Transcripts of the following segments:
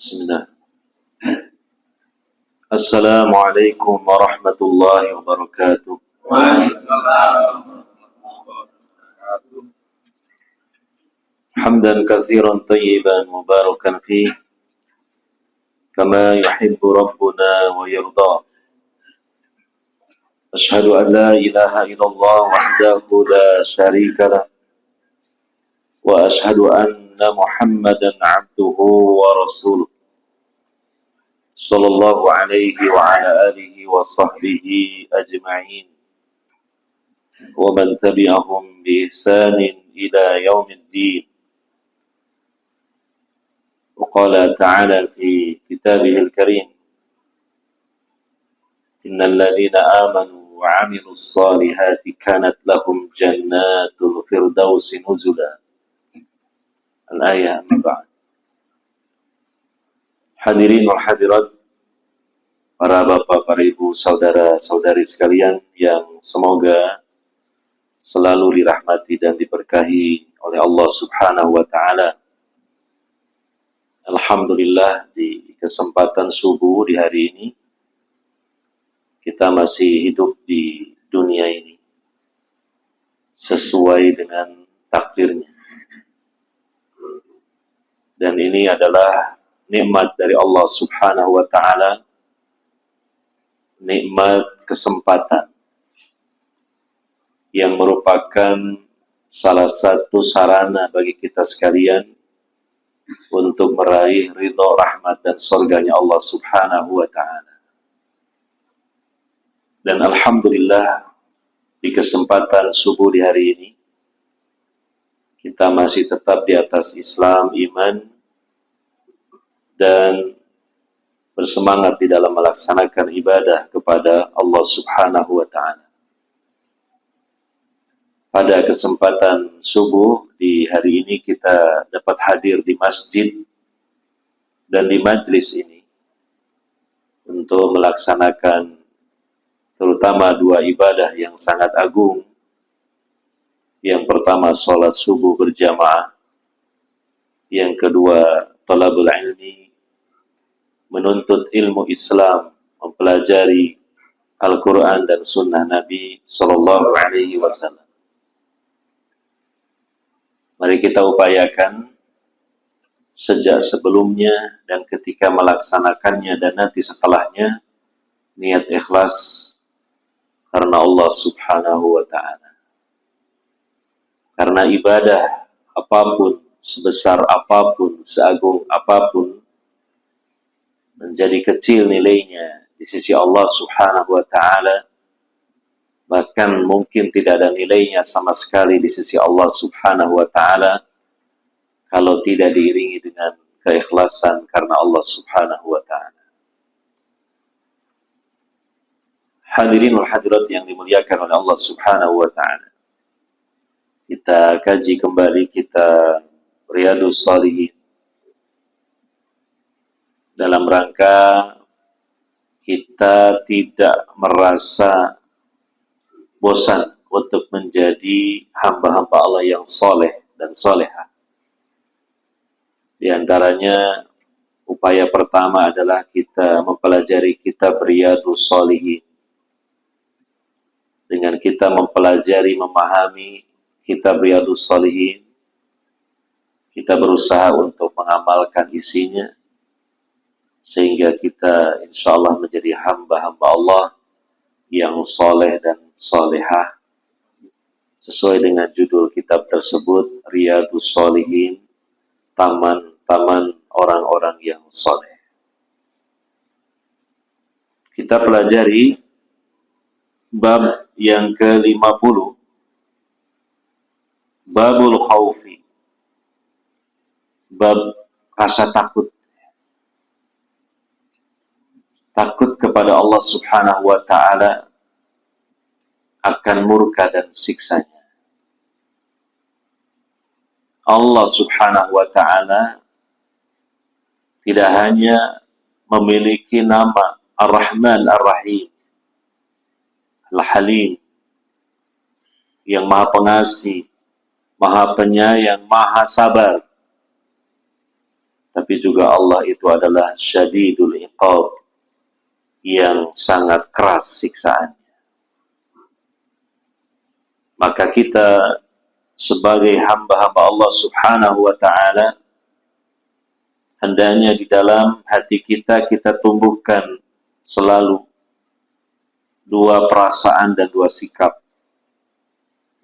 Bismillah. Assalamualaikum warahmatullahi wabarakatuh. Hamdan katsiran tayyiban mubarakan fih kama yuhibbu rabbuna wa yarda. Asyhadu an la ilaha illallah wahdahu la syarika lah wa asyhadu anna Muhammadan abduhu wa rasuluh. Sallallahu alaihi wa ala alihi wa sahbihi ajma'in wa man tabi'ahum bi ihsanin ila yaumiddin. Wa qala ta'ala fi kitabihil karim, innal ladzina amanu wa 'amilus solihati kanat lahum jannatul firdausi nuzula. Al-ayah An-Naba. Hadirin wal hadirat, para bapak, para ibu, saudara-saudari sekalian yang semoga selalu dirahmati dan diberkahi oleh Allah Subhanahu wa taala. Alhamdulillah, di kesempatan subuh di hari ini kita masih hidup di dunia ini sesuai dengan takdirnya. Dan ini adalah nikmat dari Allah Subhanahu wa taala, nikmat kesempatan yang merupakan salah satu sarana bagi kita sekalian untuk meraih ridha, rahmat dan surganya Allah Subhanahu wa taala. Dan alhamdulillah, di kesempatan subuh di hari ini kita masih tetap di atas Islam, iman, dan bersemangat di dalam melaksanakan ibadah kepada Allah Subhanahu wa taala. Pada kesempatan subuh di hari ini kita dapat hadir di masjid dan di majlis ini untuk melaksanakan terutama dua ibadah yang sangat agung. Yang pertama sholat subuh berjamaah, yang kedua thalabul ilmi, menuntut ilmu Islam, mempelajari Al-Quran dan Sunnah Nabi Sallallahu Alaihi Wasallam. Mari kita upayakan sejak sebelumnya dan ketika melaksanakannya dan nanti setelahnya, niat ikhlas karena Allah Subhanahu wa ta'ala. Karena ibadah apapun, sebesar apapun, seagung apapun, menjadi kecil nilainya di sisi Allah Subhanahu wa ta'ala, bahkan mungkin tidak ada nilainya sama sekali di sisi Allah Subhanahu wa ta'ala kalau tidak diiringi dengan keikhlasan karena Allah Subhanahu wa ta'ala. Hadirin wal hadirat yang dimuliakan oleh Allah Subhanahu wa ta'ala, kita kaji kembali kitab Riyadhus Shalihin dalam rangka kita tidak merasa bosan untuk menjadi hamba-hamba Allah yang soleh dan solehah. Di antaranya upaya pertama adalah kita mempelajari kitab Riyadhus Shalihin. Dengan kita mempelajari, memahami kitab Riyadhus Shalihin, kita berusaha untuk mengamalkan isinya, sehingga kita insya Allah menjadi hamba-hamba Allah yang soleh dan solehah, sesuai dengan judul kitab tersebut, Riyadhus Shalihin, taman-taman orang-orang yang soleh. Kita pelajari bab yang ke-50, babul khawfi, bab rasa takut. Takut kepada Allah Subhanahu wa ta'ala akan murka dan siksanya. Allah Subhanahu wa ta'ala tidak hanya memiliki nama Ar-Rahman Ar-Rahim, Al-Halim, yang maha pengasih, maha penyayang, maha sabar, tapi juga Allah itu adalah syadidul iqab, yang sangat keras siksaannya. Maka kita sebagai hamba-hamba Allah subhanahu wa ta'ala, hendaknya di dalam hati kita, kita tumbuhkan selalu dua perasaan dan dua sikap.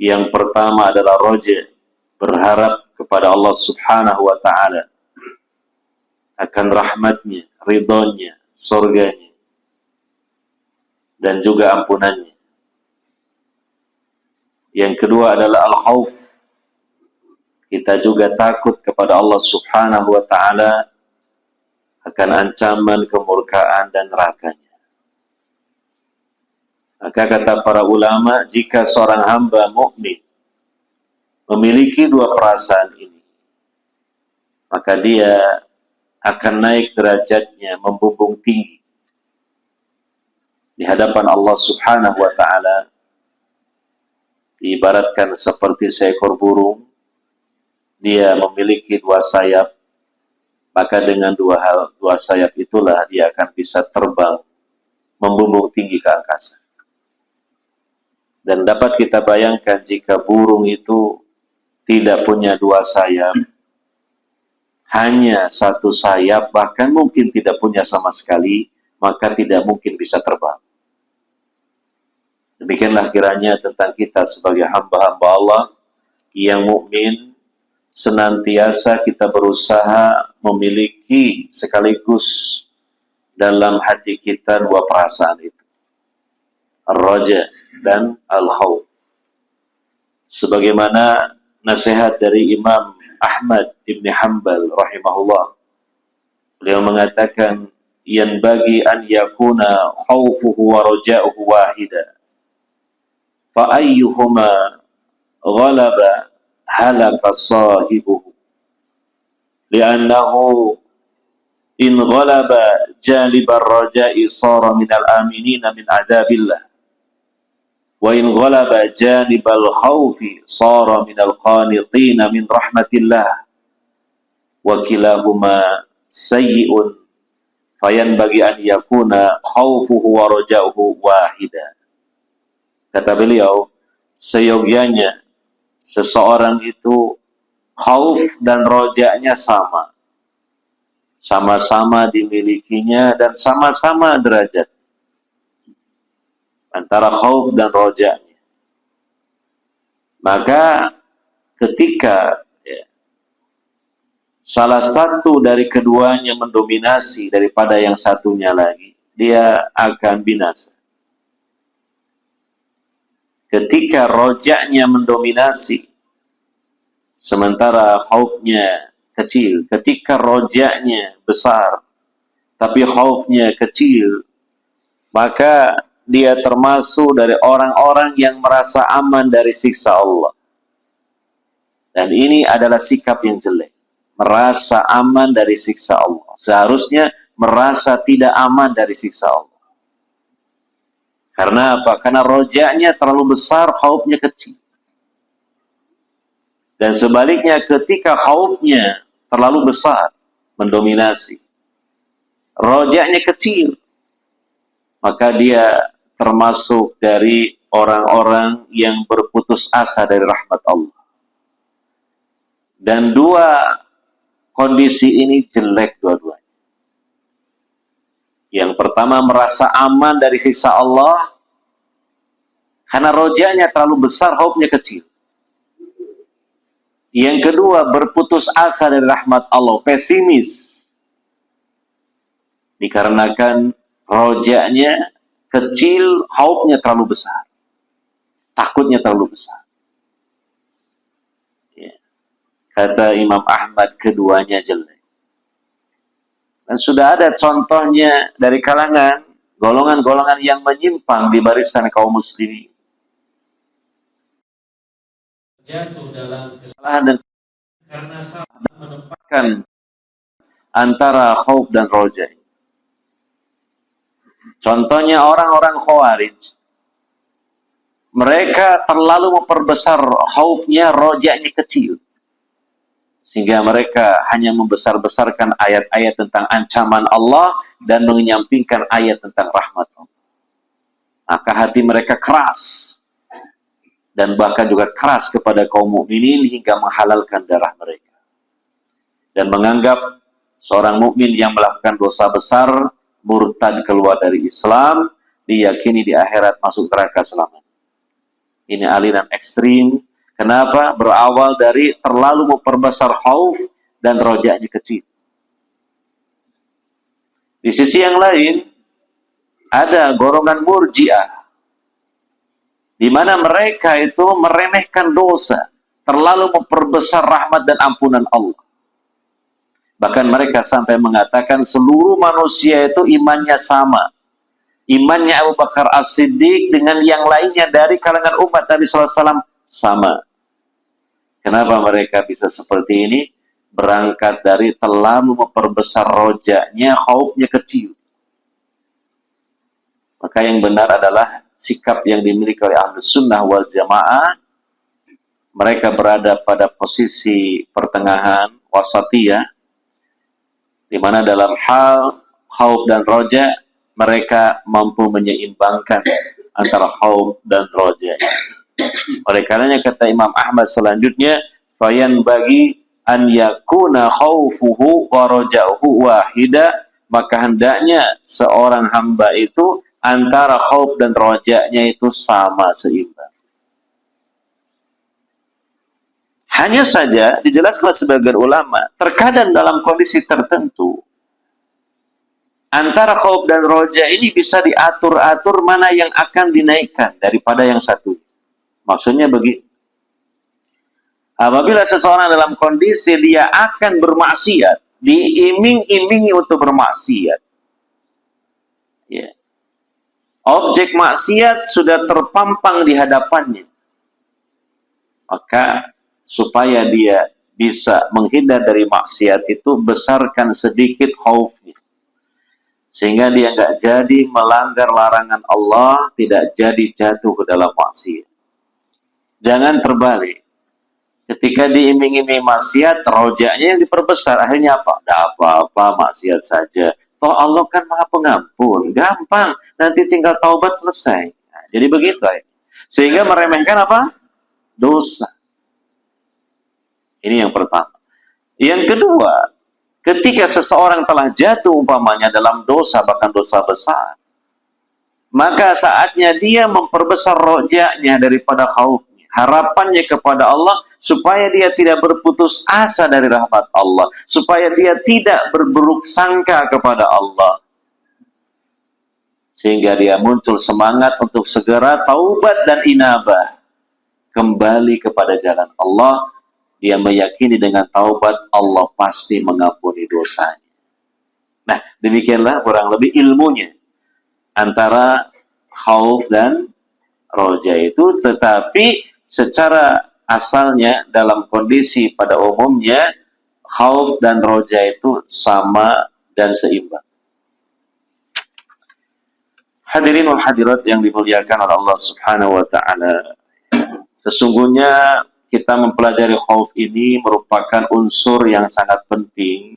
Yang pertama adalah roja, berharap kepada Allah subhanahu wa ta'ala akan rahmatnya, ridhonya, surganya, dan juga ampunannya. Yang kedua adalah al-khawf, kita juga takut kepada Allah subhanahu wa ta'ala akan ancaman, kemurkaan, dan nerakanya. Maka kata para ulama, jika seorang hamba mukmin memiliki dua perasaan ini, maka dia akan naik derajatnya, membumbung tinggi di hadapan Allah subhanahu wa ta'ala. Diibaratkan seperti seekor burung, dia memiliki dua sayap, maka dengan dua sayap itulah dia akan bisa terbang, membumbung tinggi ke angkasa. Dan dapat kita bayangkan jika burung itu tidak punya dua sayap, hanya satu sayap, bahkan mungkin tidak punya sama sekali, maka tidak mungkin bisa terbang. Demikianlah kiranya tentang kita sebagai hamba-hamba Allah yang mukmin, senantiasa kita berusaha memiliki sekaligus dalam hati kita dua perasaan itu, ar-raja dan al-khawf. Sebagaimana nasihat dari Imam Ahmad ibn Hanbal rahimahullah, beliau mengatakan, yanbaghi an yakuna khawfuhu wa raja'uhu wahida, fa ayyuhuma ghalaba halaka sahibuhu, li'annahu in ghalaba jalibar raja'i sara minal aminina min adabillah, wa in ghalaba janibal khawfi sara minal qanitina min rahmatillah, wa kilahuma sayyi'un fayanbaghi an yakuna khawfuhu wa raja'uhu wahida. Kata beliau, seyogyanya seseorang itu khauf dan rojanya sama, sama-sama dimilikinya dan sama-sama derajat antara khauf dan rojanya. Maka ketika salah satu dari keduanya mendominasi daripada yang satunya lagi, dia akan binasa. Ketika rojanya mendominasi, sementara khaufnya kecil. Ketika rojanya besar, tapi khaufnya kecil, maka dia termasuk dari orang-orang yang merasa aman dari siksa Allah. Dan ini adalah sikap yang jelek. Merasa aman dari siksa Allah. Seharusnya merasa tidak aman dari siksa Allah. Karena apa? Karena rojanya terlalu besar, khaufnya kecil. Dan sebaliknya ketika khaufnya terlalu besar, mendominasi, rojanya kecil, maka dia termasuk dari orang-orang yang berputus asa dari rahmat Allah. Dan dua kondisi ini jelek dua-duanya. Yang pertama, merasa aman dari siksa Allah karena rojanya terlalu besar, khaufnya kecil. Yang kedua, berputus asa dari rahmat Allah, pesimis. Dikarenakan rojanya kecil, khaufnya terlalu besar. Takutnya terlalu besar. Ya. Kata Imam Ahmad, keduanya jelek. Dan sudah ada contohnya dari kalangan golongan-golongan yang menyimpang di barisan kaum muslimin. Jatuh dalam kesalahan dan karena salah menempatkan antara khauf dan roja. Contohnya orang-orang Khawarij. Mereka terlalu memperbesar khaufnya, rojanya kecil. Sehingga mereka hanya membesar-besarkan ayat-ayat tentang ancaman Allah dan menyampingkan ayat tentang rahmat Allah. Maka hati mereka keras dan bahkan juga keras kepada kaum mukminin hingga menghalalkan darah mereka dan menganggap seorang mukmin yang melakukan dosa besar murtad keluar dari Islam diyakini di akhirat masuk neraka selamanya. Ini aliran ekstrim. Kenapa? Berawal dari terlalu memperbesar khauf dan rojaknya kecil. Di sisi yang lain, ada golongan murji'ah, di mana mereka itu meremehkan dosa, terlalu memperbesar rahmat dan ampunan Allah. Bahkan mereka sampai mengatakan seluruh manusia itu imannya sama. Imannya Abu Bakar As-Siddiq dengan yang lainnya dari kalangan umat Nabi SAW sama. Kenapa mereka bisa seperti ini? Berangkat dari terlalu memperbesar rojaknya, khaufnya kecil. Maka yang benar adalah sikap yang dimiliki oleh Ahlus Sunnah wal Jamaah. Mereka berada pada posisi pertengahan, wasatiyah, di mana dalam hal khauf dan roja mereka mampu menyeimbangkan antara khauf dan roja. Oleh karenanya kata Imam Ahmad selanjutnya, fayan bagi an yakuna khaufuhu wa raja'uhu wahida, maka hendaknya seorang hamba itu antara khauf dan rojanya itu sama, seimbang. Hanya saja dijelaskan sebagian ulama, terkadang dalam kondisi tertentu antara khauf dan roja ini bisa diatur-atur mana yang akan dinaikkan daripada yang satu. Maksudnya begini, apabila seseorang dalam kondisi dia akan bermaksiat, diiming-imingi untuk bermaksiat, ya, objek maksiat sudah terpampang di hadapannya, maka supaya dia bisa menghindar dari maksiat itu, besarkan sedikit khaufnya, sehingga dia nggak jadi melanggar larangan Allah, tidak jadi jatuh ke dalam maksiat. Jangan terbalik. Ketika diiming-iming maksiat, rojaknya yang diperbesar. Akhirnya apa? Tidak apa-apa, maksiat saja. Toh Allah kan Maha Pengampun. Gampang. Nanti tinggal taubat, selesai. Nah, jadi begitu. Sehingga meremehkan apa? Dosa. Ini yang pertama. Yang kedua, ketika seseorang telah jatuh umpamanya dalam dosa, bahkan dosa besar, maka saatnya dia memperbesar rojaknya daripada khaufnya. Harapannya kepada Allah supaya dia tidak berputus asa dari rahmat Allah, supaya dia tidak berburuk sangka kepada Allah, sehingga dia muncul semangat untuk segera taubat dan inabah, kembali kepada jalan Allah. Dia meyakini dengan taubat Allah pasti mengampuni dosanya. Nah, demikianlah kurang lebih ilmunya antara khauf dan roja itu. Tetapi secara asalnya dalam kondisi pada umumnya khauf dan roja itu sama dan seimbang. Hadirin wal hadirat yang dimuliakan oleh Allah Subhanahu wa taala. Sesungguhnya kita mempelajari khauf ini merupakan unsur yang sangat penting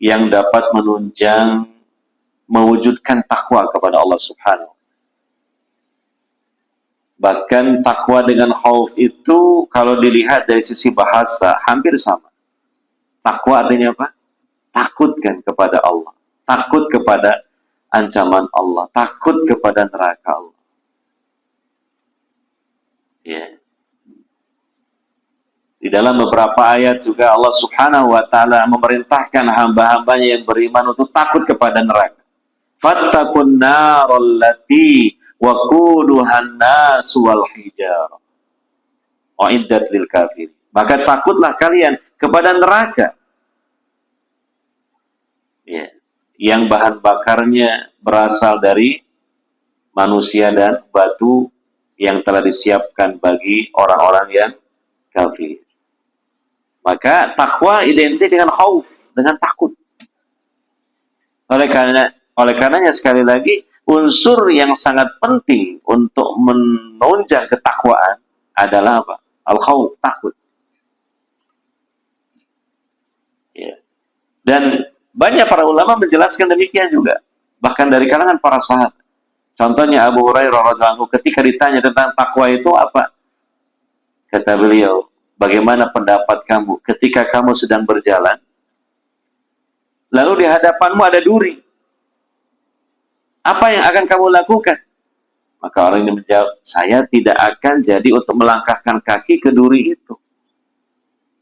yang dapat menunjang mewujudkan takwa kepada Allah Subhanahu. Bahkan takwa dengan khauf itu kalau dilihat dari sisi bahasa hampir sama. Takwa artinya apa? Takutkan kepada Allah, takut kepada ancaman Allah, takut kepada neraka Allah. Ya. Di dalam beberapa ayat juga Allah Subhanahu wa taala memerintahkan hamba-hambanya yang beriman untuk takut kepada neraka. Fattaqun naral lati waquduhan nas wal hijarah uiddat lil kafir. Maka takutlah kalian kepada neraka, ya, yang bahan bakarnya berasal dari manusia dan batu yang telah disiapkan bagi orang-orang yang kafir. Maka takwa identik dengan khauf, dengan takut. Oleh karenanya sekali lagi, unsur yang sangat penting untuk menunjang ketakwaan adalah apa? Al-khauf, takut. Dan banyak para ulama menjelaskan demikian juga, bahkan dari kalangan para sahabat. Contohnya Abu Hurairah radhiyallahu anhu ketika ditanya tentang takwa itu apa? Kata beliau, bagaimana pendapat kamu ketika kamu sedang berjalan, lalu di hadapanmu ada duri? Apa yang akan kamu lakukan? Maka orang ini menjawab, saya tidak akan jadi untuk melangkahkan kaki ke duri itu.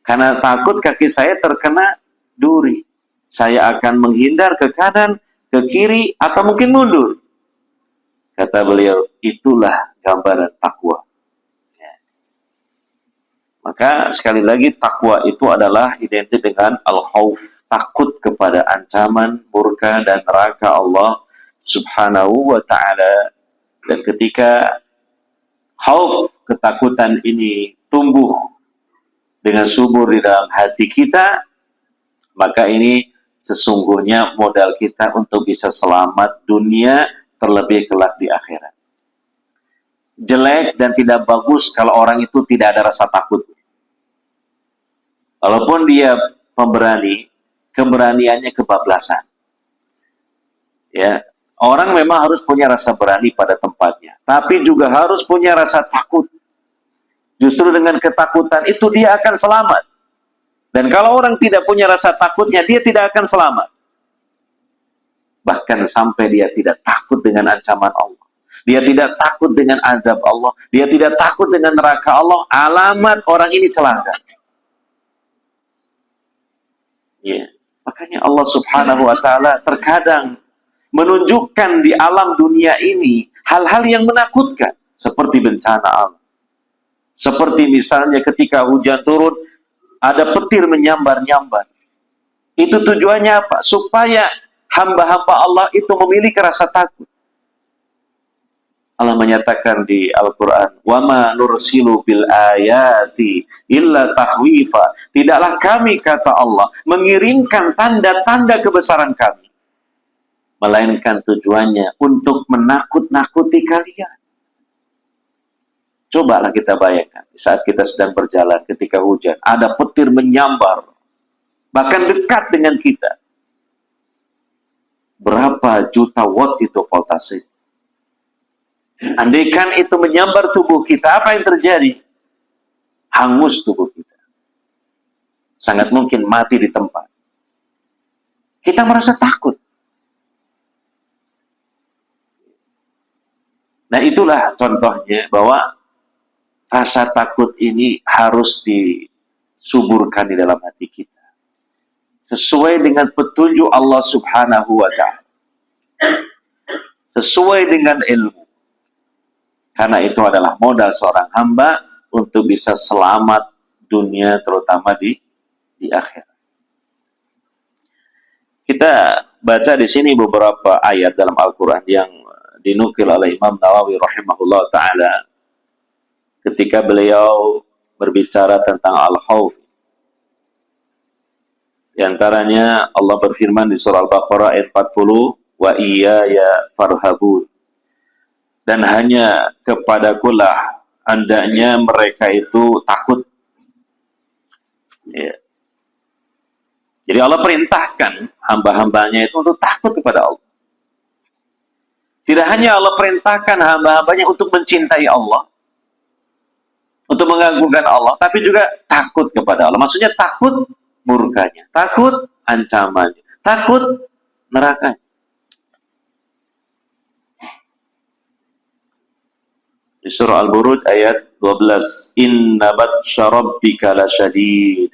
Karena takut kaki saya terkena duri. Saya akan menghindar ke kanan, ke kiri, atau mungkin mundur. Kata beliau, itulah gambaran takwa. Maka sekali lagi takwa itu adalah identik dengan al-khauf, takut kepada ancaman, murka dan neraka Allah Subhanahu wa ta'ala. Dan ketika khauf, ketakutan ini tumbuh dengan subur di dalam hati kita, maka ini sesungguhnya modal kita untuk bisa selamat dunia, terlebih kelak di akhirat. Jelek dan tidak bagus kalau orang itu tidak ada rasa takut. Walaupun dia pemberani, keberaniannya kebablasan. Ya, orang memang harus punya rasa berani pada tempatnya, tapi juga harus punya rasa takut. Justru dengan ketakutan itu dia akan selamat. Dan kalau orang tidak punya rasa takutnya, dia tidak akan selamat. Bahkan sampai dia tidak takut dengan ancaman Allah. Dia tidak takut dengan azab Allah. Dia tidak takut dengan neraka Allah. Alamat orang ini celaka. Ya. Makanya Allah Subhanahu wa ta'ala terkadang menunjukkan di alam dunia ini hal-hal yang menakutkan. Seperti bencana alam. Seperti misalnya ketika hujan turun, ada petir menyambar-nyambar. Itu tujuannya apa? Supaya hamba-hamba Allah itu memiliki rasa takut. Allah menyatakan di Al-Quran, وَمَا نُرْسِلُ بِالْآيَاتِ إِلَّا تَخْوِيفًا. Tidaklah kami, kata Allah, mengirimkan tanda-tanda kebesaran kami, melainkan tujuannya untuk menakut-nakuti kalian. Cobalah kita bayangkan, saat kita sedang berjalan ketika hujan, ada petir menyambar, bahkan dekat dengan kita. Berapa juta watt itu voltase? Andaikan itu menyambar tubuh kita, apa yang terjadi? Hangus tubuh kita. Sangat mungkin mati di tempat. Kita merasa takut. Nah, itulah contohnya bahwa rasa takut ini harus disuburkan di dalam hati kita. Sesuai dengan petunjuk Allah Subhanahu wa ta'ala. Sesuai dengan ilmu. Karena itu adalah modal seorang hamba untuk bisa selamat dunia, terutama di akhirat. Kita baca di sini beberapa ayat dalam Al-Quran yang dinukil oleh Imam Nawawi rahimahullah ta'ala ketika beliau berbicara tentang al-khawf. Di antaranya Allah berfirman di surah Al-Baqarah ayat 40, wa iyaya farhabun. Dan hanya kepadakulah hendaknya mereka itu takut. Ya. Jadi Allah perintahkan hamba-hambanya itu untuk takut kepada Allah. Tidak hanya Allah perintahkan hamba-hambanya untuk mencintai Allah, untuk mengagungkan Allah, tapi juga takut kepada Allah. Maksudnya takut murkanya, takut ancamannya, takut nerakanya. Di surah Al-Buruj ayat 12, Inna batsya rabbika lasyadid.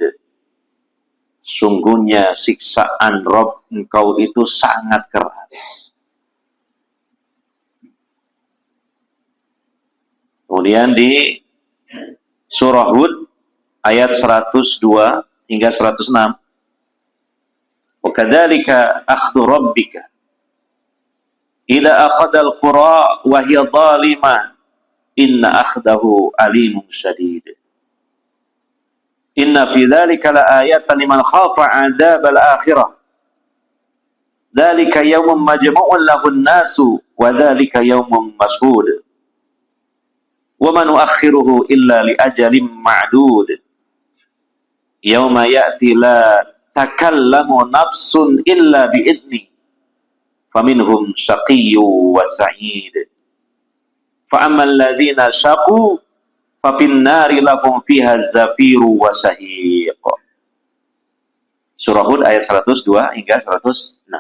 Sungguhnya siksaan Rabb engkau itu sangat keras. Kemudian di surah Hud ayat 102 hingga 106. Wa kadzalika akhdhu rabbika idza akhadhal qura wa hiya zalimah inna akhdahu alimun syadid. Inna fi dzalika laayatan liman khafa 'adzabal akhirah. Dzalika yaumun majmu'un lahun nasu wa dzalika yaumun mashhud. Wa man nu'akhiruhu illa li ajalin ma'dud. Yauma ya'ti la takallamu nafsun illa bi'idni faminhum syaqiyyu wa sa'id fa ammal ladzina syaqu fa fin nari lahum fiha zafiru wa shahiq. Surah Hud ayat 102 hingga 106.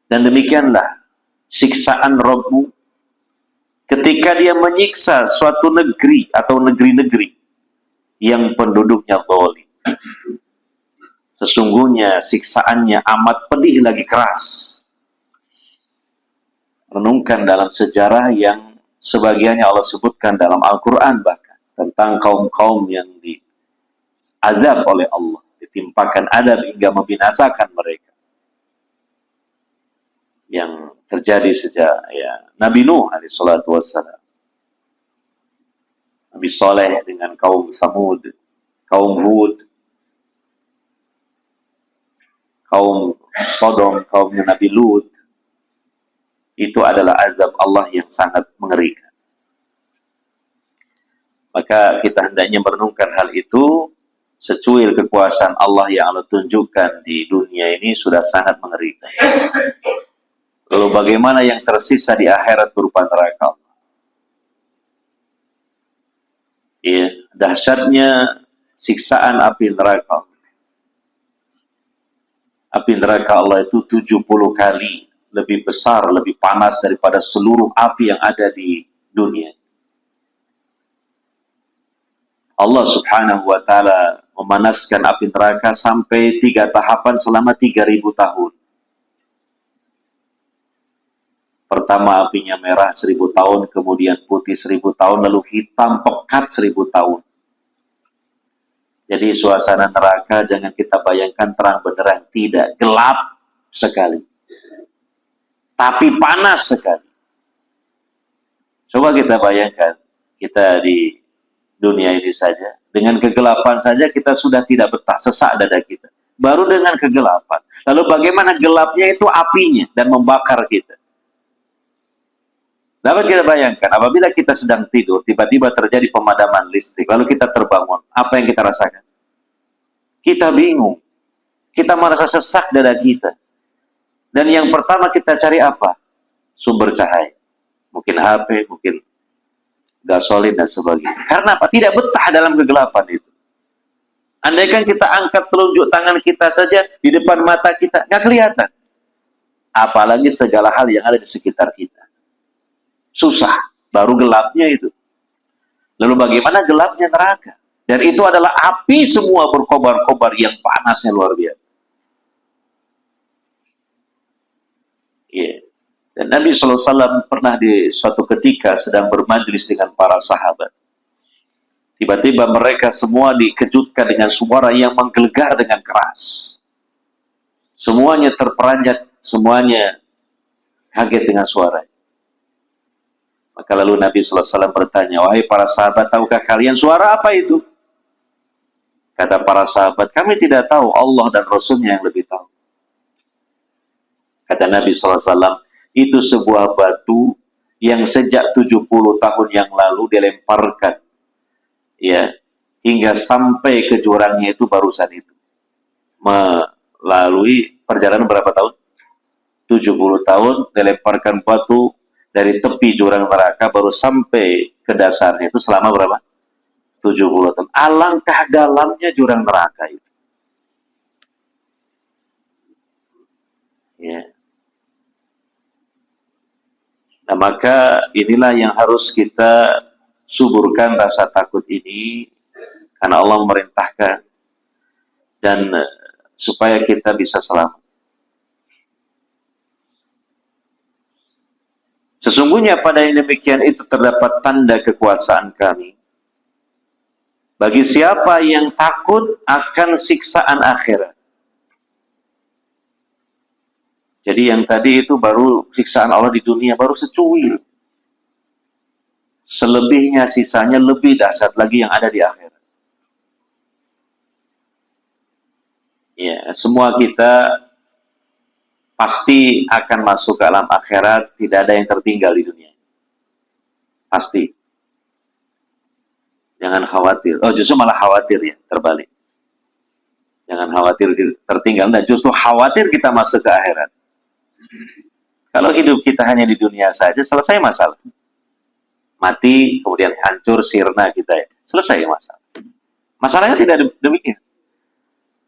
Dan demikianlah siksaan Rabbmu ketika dia menyiksa suatu negeri atau negeri-negeri yang penduduknya zalim. Sesungguhnya siksaannya amat pedih lagi keras. Renungkan dalam sejarah yang sebagiannya Allah sebutkan dalam Al-Quran bahkan tentang kaum-kaum yang diazab oleh Allah, ditimpakan adab hingga membinasakan mereka. Yang terjadi sejak Nabi Nuh alaihissalatu wassalam, Nabi Saleh dengan kaum Samud, kaum Hud, kaum Sodom, kaumnya Nabi Lut. Itu adalah azab Allah yang sangat mengerikan. Maka kita hendaknya merenungkan hal itu. Secuil kekuasaan Allah yang Allah tunjukkan di dunia ini sudah sangat mengerikan. Lalu bagaimana yang tersisa di akhirat berupa neraka Allah? Ya, dahsyatnya siksaan api neraka. Api neraka Allah itu 70 kali lebih besar, lebih panas daripada seluruh api yang ada di dunia. Allah subhanahu wa ta'ala memanaskan api neraka sampai 3 tahapan selama 3000 tahun. Pertama apinya merah 1000 tahun, kemudian putih 1000 tahun, lalu hitam pekat 1000 tahun. Jadi suasana neraka jangan kita bayangkan terang benderang, tidak, gelap sekali. Tapi panas sekali. Coba kita bayangkan, kita di dunia ini saja, dengan kegelapan saja kita sudah tidak betah, sesak dada kita. Baru dengan kegelapan. Lalu bagaimana gelapnya itu apinya dan membakar kita. Dapat kita bayangkan, apabila kita sedang tidur, tiba-tiba terjadi pemadaman listrik, lalu kita terbangun, apa yang kita rasakan? Kita bingung. Kita merasa sesak dada kita. Dan yang pertama kita cari apa? Sumber cahaya. Mungkin HP, mungkin gasolin dan sebagainya. Karena apa? Tidak betah dalam kegelapan itu. Andaikan kita angkat telunjuk tangan kita saja di depan mata kita, nggak kelihatan. Apalagi segala hal yang ada di sekitar kita. Susah, baru gelapnya itu. Lalu bagaimana gelapnya neraka? Dan itu adalah api semua berkobar-kobar yang panasnya luar biasa. Yeah. Dan Nabi SAW pernah di suatu ketika sedang bermajlis dengan para sahabat. Tiba-tiba mereka semua dikejutkan dengan suara yang menggelegar dengan keras. Semuanya terperanjat, semuanya kaget dengan suara. Maka lalu Nabi SAW bertanya, wahai para sahabat, tahukah kalian suara apa itu? Kata para sahabat, kami tidak tahu, Allah dan Rasulnya yang lebih tahu. Kata Nabi SAW, itu sebuah batu yang sejak 70 tahun yang lalu dilemparkan. Ya, hingga sampai ke jurangnya itu barusan itu. Melalui perjalanan berapa tahun? 70 tahun dilemparkan batu dari tepi jurang neraka baru sampai ke dasarnya itu selama berapa? 70 tahun. Alangkah dalamnya jurang neraka itu. Ya. Nah, maka inilah yang harus kita suburkan rasa takut ini karena Allah memerintahkan dan supaya kita bisa selamat. Sesungguhnya pada yang demikian itu terdapat tanda kekuasaan kami. Bagi siapa yang takut akan siksaan akhirat. Jadi yang tadi itu baru siksaan Allah di dunia, baru secuil. Selebihnya, sisanya lebih dahsyat lagi yang ada di akhirat. Ya, semua kita pasti akan masuk ke alam akhirat, tidak ada yang tertinggal di dunia. Pasti. Jangan khawatir. Oh, justru malah khawatir ya, terbalik. Jangan khawatir tertinggal, dan justru khawatir kita masuk ke akhirat. Kalau hidup kita hanya di dunia saja, selesai masalah. Mati, kemudian hancur, sirna kita ya. Selesai masalah. Masalahnya tidak demikian.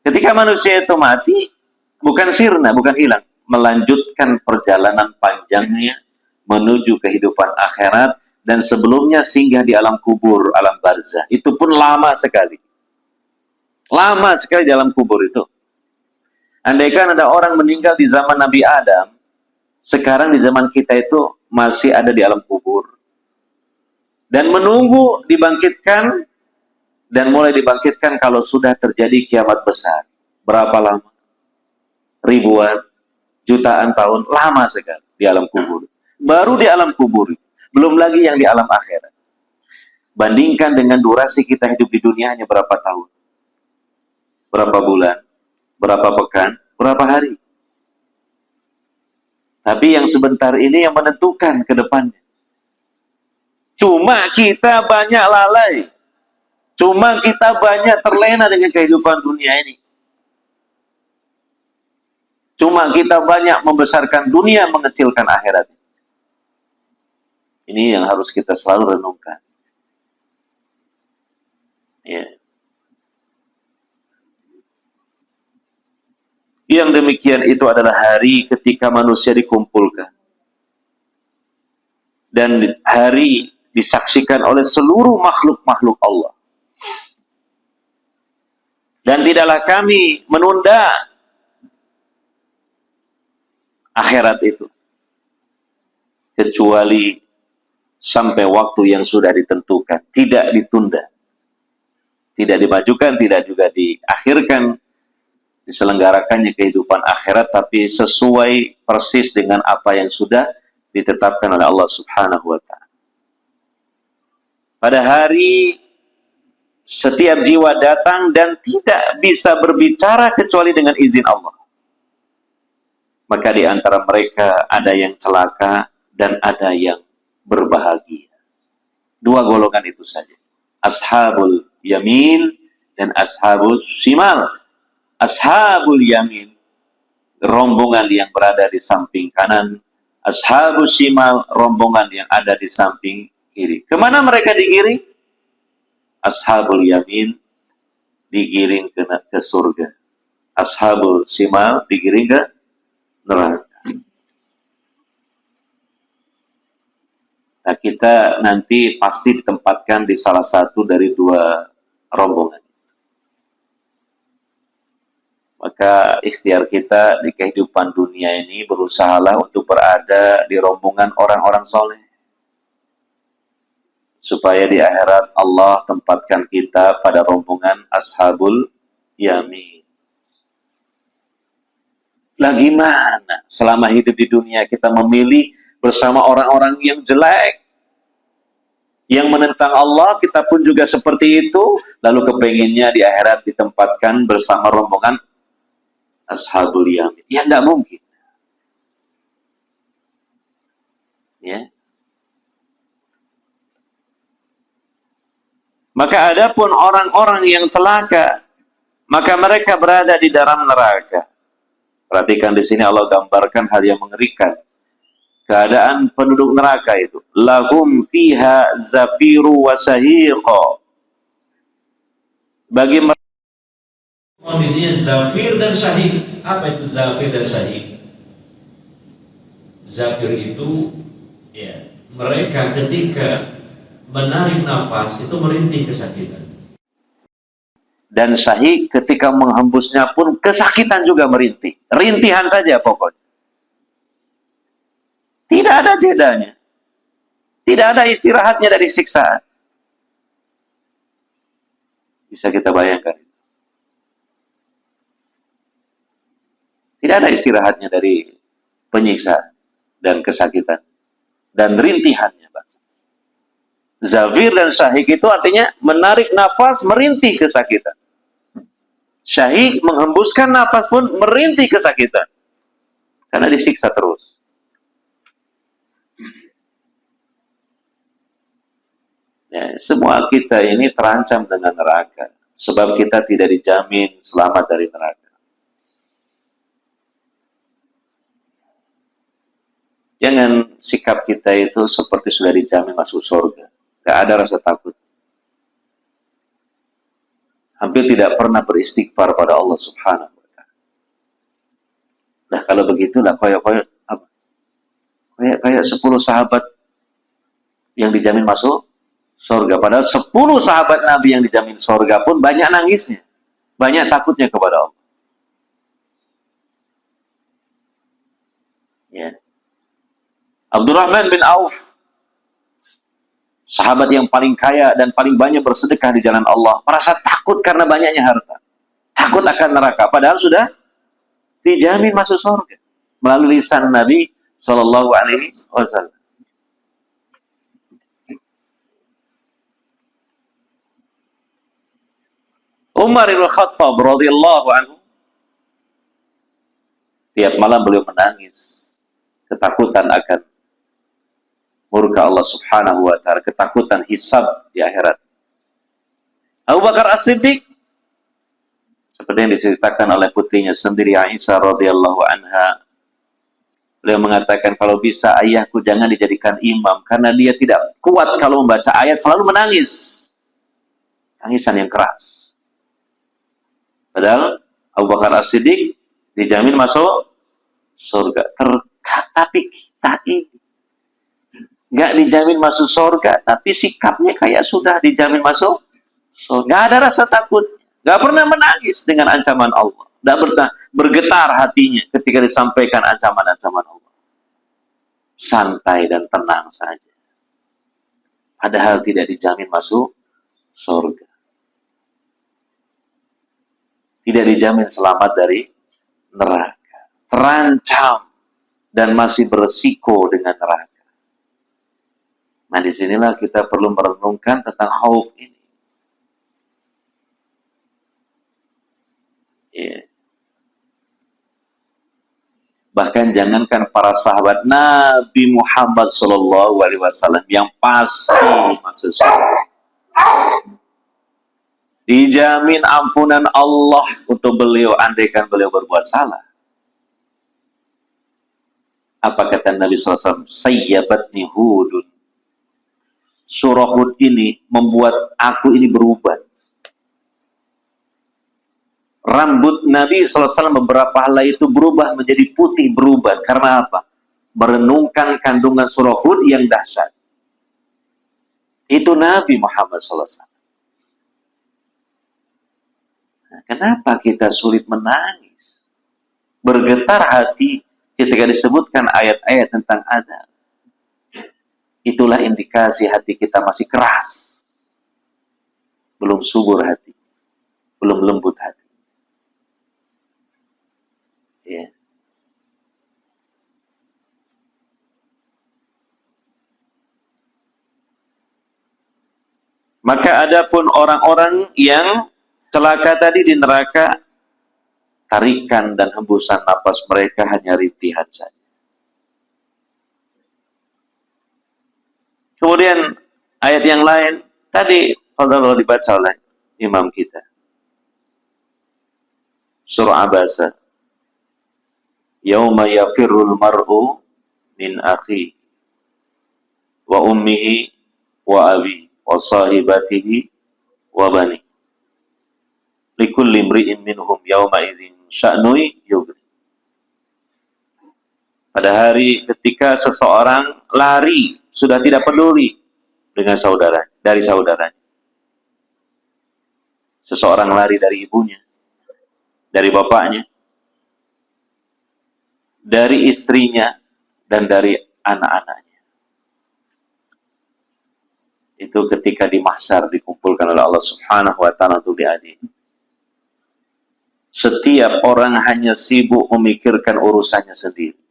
Ketika manusia itu mati, bukan sirna, bukan hilang. Melanjutkan perjalanan panjangnya menuju kehidupan akhirat, dan sebelumnya singgah di alam kubur, alam barzah. Itu pun lama sekali. Lama sekali dalam kubur itu. Andaikan ada orang meninggal di zaman Nabi Adam, sekarang di zaman kita itu masih ada di alam kubur. Dan menunggu dibangkitkan, dan mulai dibangkitkan kalau sudah terjadi kiamat besar. Berapa lama? Ribuan, jutaan tahun, lama sekali di alam kubur. Baru di alam kubur, belum lagi yang di alam akhirat. Bandingkan dengan durasi kita hidup di dunia hanya berapa tahun? Berapa bulan, berapa pekan, berapa hari. Tapi yang sebentar ini yang menentukan ke depannya. Cuma kita banyak lalai. Cuma kita banyak terlena dengan kehidupan dunia ini. Cuma kita banyak membesarkan dunia, mengecilkan akhirat. Ini yang harus kita selalu renungkan. Ya. Yang demikian itu adalah hari ketika manusia dikumpulkan. Dan hari disaksikan oleh seluruh makhluk-makhluk Allah. Dan tidaklah kami menunda akhirat itu. Kecuali sampai waktu yang sudah ditentukan. Tidak ditunda. Tidak dimajukan, tidak juga diakhirkan. Diselenggarakannya kehidupan akhirat, tapi sesuai persis dengan apa yang sudah ditetapkan oleh Allah Subhanahu wa Ta'ala. Pada hari setiap jiwa datang dan tidak bisa berbicara kecuali dengan izin Allah. Maka di antara mereka ada yang celaka dan ada yang berbahagia. Dua golongan itu saja. Ashabul yamin dan ashabul shimal. Ashabul yamin, rombongan yang berada di samping kanan. Ashabul shimal, rombongan yang ada di samping kiri. Kemana mereka digiring? Ashabul yamin digiring ke surga. Ashabul shimal digiring ke neraka. Nah, kita nanti pasti ditempatkan di salah satu dari dua rombongan. Maka ikhtiar kita di kehidupan dunia ini berusahalah untuk berada di rombongan orang-orang soleh. Supaya di akhirat Allah tempatkan kita pada rombongan ashabul yamin. Lah gimana selama hidup di dunia kita memilih bersama orang-orang yang jelek, yang menentang Allah, kita pun juga seperti itu, lalu kepenginnya di akhirat ditempatkan bersama rombongan ashabul yamin. Ya enggak mungkin. Ya. Maka adapun orang-orang yang celaka, maka mereka berada di dalam neraka. Perhatikan di sini Allah gambarkan hal yang mengerikan. Keadaan penduduk neraka itu. Lahum fiha zafiru wa sahiqa. Bagi mereka kondisinya zafir dan syahid. Apa itu zafir dan syahid? Zafir itu ya, mereka ketika menarik nafas itu merintih kesakitan. Dan syahid ketika menghembusnya pun kesakitan juga merintih. Rintihan saja pokoknya. Tidak ada jedanya. Tidak ada istirahatnya dari siksaan. Bisa kita bayangkan. Tidak ada istirahatnya dari penyiksa dan kesakitan. Dan rintihannya. Zafir dan syahik itu artinya menarik nafas, merintih kesakitan. Syahik menghembuskan nafas pun merintih kesakitan. Karena disiksa terus. Ya, semua kita ini terancam dengan neraka. Sebab kita tidak dijamin selamat dari neraka. Jangan sikap kita itu seperti sudah dijamin masuk surga. Gak ada rasa takut. Hampir tidak pernah beristighfar pada Allah Subhanahu wa Ta'ala. Nah, kalau begitulah kayak 10 sahabat yang dijamin masuk surga. Padahal 10 sahabat Nabi yang dijamin surga pun banyak nangisnya. Banyak takutnya kepada Allah. Ya. Abdurrahman bin Auf, sahabat yang paling kaya dan paling banyak bersedekah di jalan Allah, merasa takut karena banyaknya harta. Takut akan neraka. Padahal sudah dijamin masuk surga melalui lisan Nabi Sallallahu Alaihi Wasallam. Umar bin Khattab radhiyallahu anhu, tiap malam beliau menangis, ketakutan akan murka Allah Subhanahu wa Ta'ala, ketakutan hisab di akhirat. Abu Bakar As-Siddiq, seperti yang diceritakan oleh putrinya sendiri Aisyah radhiyallahu anha, beliau mengatakan, kalau bisa ayahku jangan dijadikan imam karena dia tidak kuat kalau membaca ayat, selalu menangis, tangisan yang keras. Padahal Abu Bakar As-Siddiq dijamin masuk surga. Tapi kita ini nggak dijamin masuk surga, tapi sikapnya kayak sudah dijamin masuk surga. Nggak ada rasa takut, nggak pernah menangis dengan ancaman Allah, nggak bergetar hatinya ketika disampaikan ancaman-ancaman Allah. Santai dan tenang saja. Padahal tidak dijamin masuk surga. Tidak dijamin selamat dari neraka. Terancam dan masih beresiko dengan neraka. Nah, disinilah kita perlu merenungkan tentang khauf ini. Yeah. Bahkan jangankan para sahabat Nabi Muhammad SAW yang pasti masuk surga, dijamin ampunan Allah untuk beliau andaikan beliau berbuat salah. Apa kata Nabi SAW? Sayyabatni Hudun. Surah Hud ini membuat aku ini berubah. Rambut Nabi SAW beberapa hal itu berubah menjadi putih berubah. Karena apa? Merenungkan kandungan surah Hud yang dahsyat. Itu Nabi Muhammad SAW. Kenapa kita sulit menangis? Bergetar hati ketika disebutkan ayat-ayat tentang adab. Itulah indikasi hati kita masih keras. Belum subur hati. Belum lembut hati. Ya. Maka adapun orang-orang yang celaka tadi di neraka, tarikan dan hembusan napas mereka hanya rintihan saja. Kemudian ayat yang lain tadi kalau dibaca oleh imam kita, surah Abasa, yauma yafirrul mar'u min akhi wa ummihi wa abi wa sahibatihi wa bani likulli imri'in minhum yawma idzin sya'nui yughni. Pada hari ketika seseorang lari, sudah tidak peduli dengan dari saudaranya. Seseorang lari dari ibunya, dari bapaknya, dari istrinya, dan dari anak-anaknya. Itu ketika di mahsyar dikumpulkan oleh Allah Subhanahu wa Ta'ala untuk diadili. Setiap orang hanya sibuk memikirkan urusannya sendiri.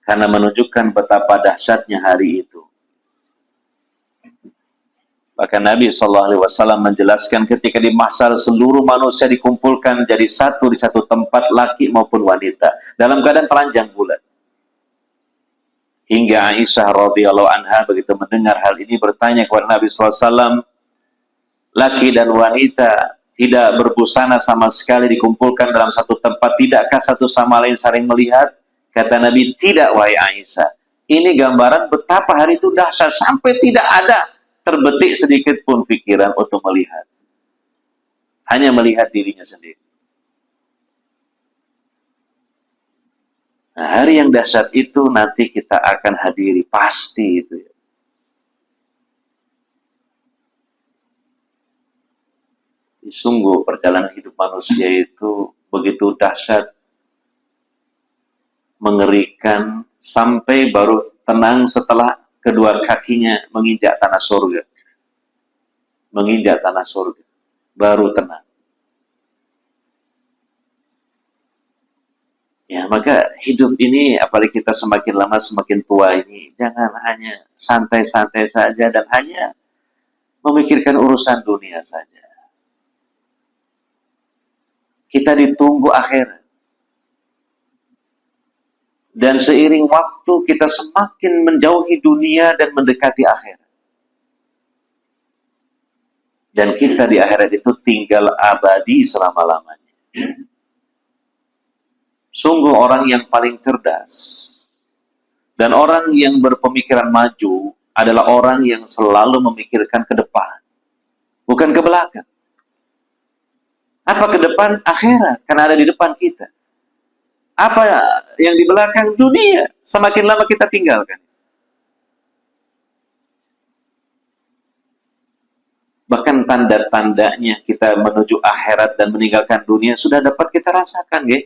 Karena menunjukkan betapa dahsyatnya hari itu. Bahkan Nabi SAW menjelaskan ketika di mahsyar seluruh manusia dikumpulkan jadi satu di satu tempat, laki maupun wanita, dalam keadaan telanjang bulat. Hingga Aisyah radhiyallahu anha begitu mendengar hal ini bertanya kepada Nabi SAW, laki dan wanita tidak berbusana sama sekali dikumpulkan dalam satu tempat, tidakkah satu sama lain saling melihat? Kata Nabi, tidak wahai Aisyah. Ini gambaran betapa hari itu dahsyat sampai tidak ada terbetik sedikit pun pikiran untuk melihat. Hanya melihat dirinya sendiri. Nah, hari yang dahsyat itu nanti kita akan hadiri, pasti itu ya. Sungguh perjalanan hidup manusia itu begitu dahsyat, mengerikan, sampai baru tenang setelah kedua kakinya menginjak tanah surga. Menginjak tanah surga, baru tenang. Ya, maka hidup ini, apalagi kita semakin lama semakin tua ini, jangan hanya santai-santai saja dan hanya memikirkan urusan dunia saja. Kita ditunggu akhirat. Dan seiring waktu kita semakin menjauhi dunia dan mendekati akhirat. Dan kita di akhirat itu tinggal abadi selama-lamanya. Sungguh orang yang paling cerdas dan orang yang berpemikiran maju adalah orang yang selalu memikirkan ke depan, bukan ke belakang. Apa ke depan? Akhirat, karena ada di depan kita. Apa yang di belakang? Dunia. Semakin lama kita tinggalkan. Bahkan tanda-tandanya kita menuju akhirat dan meninggalkan dunia sudah dapat kita rasakan, ya.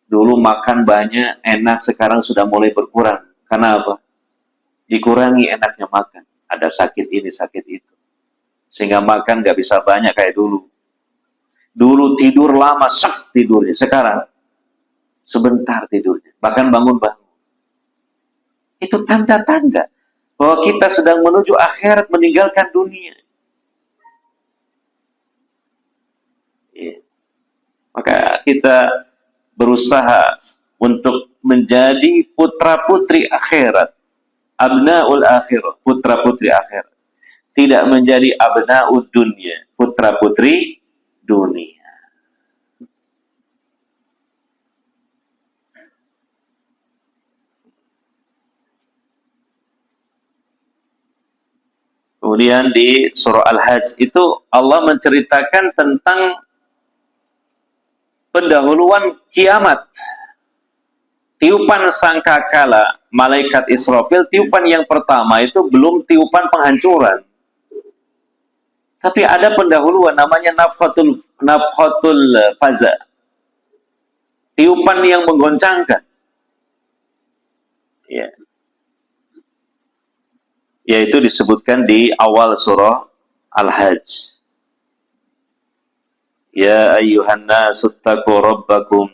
Dulu makan banyak, enak, sekarang sudah mulai berkurang. Karena apa? Dikurangi enaknya makan. Ada sakit ini, sakit itu. Sehingga makan nggak bisa banyak kayak dulu. Dulu tidur lama, sak tidurnya. Sekarang sebentar tidurnya. Bahkan bangun-bangun. Itu tanda-tanda bahwa kita sedang menuju akhirat, meninggalkan dunia. Ya. Maka kita berusaha untuk menjadi putra-putri akhirat. Abna'ul akhirat, putra-putri akhirat. Tidak menjadi abna'ud dunia, putra-putri dunia. Kemudian di surah Al-Hajj itu Allah menceritakan tentang pendahuluan kiamat. Tiupan sangkakala malaikat Israfil, tiupan yang pertama itu belum tiupan penghancuran. Tapi ada pendahuluan namanya nafhatul faza. Tiupan yang menggoncangkan. Ya. Yaitu disebutkan di awal surah Al-Hajj. Ya ayyuhan nasu ttaqu rabbakum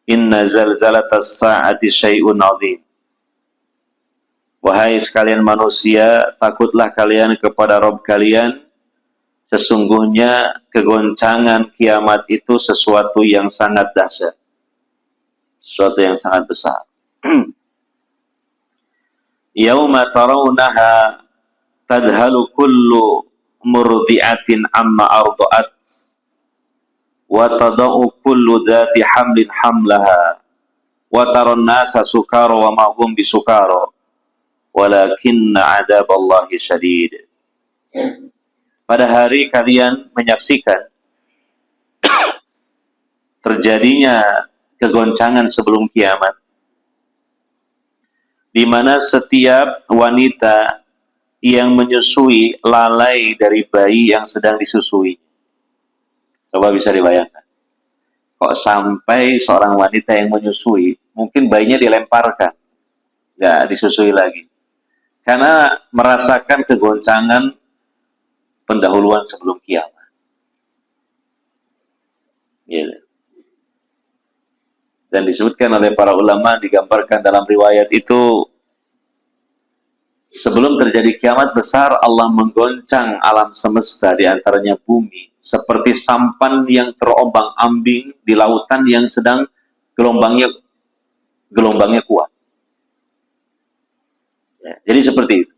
inna zalzalatas sa'ati syai'un 'adzim. Wahai sekalian manusia, takutlah kalian kepada Rabb kalian. Sesungguhnya kegoncangan kiamat itu sesuatu yang sangat dahsyat. Sesuatu yang sangat besar. Yauma tarawunaha tadhalu kullu murdi'atin amma arda'at wa tada'u kullu dhati hamlin hamlaha wa taran nasa sukara wa ma hum bisukara walakinna adaballahi syadid. Pada hari kalian menyaksikan terjadinya kegoncangan sebelum kiamat, di mana setiap wanita yang menyusui lalai dari bayi yang sedang disusui. Coba bisa dibayangkan. Kok sampai seorang wanita yang menyusui, mungkin bayinya dilemparkan, nggak disusui lagi. Karena merasakan kegoncangan pendahuluan sebelum kiamat. Gitu. Dan disebutkan oleh para ulama, digambarkan dalam riwayat itu, sebelum terjadi kiamat besar, Allah menggoncang alam semesta, diantaranya bumi, seperti sampan yang terombang-ambing di lautan yang sedang gelombangnya kuat. Ya, jadi seperti itu.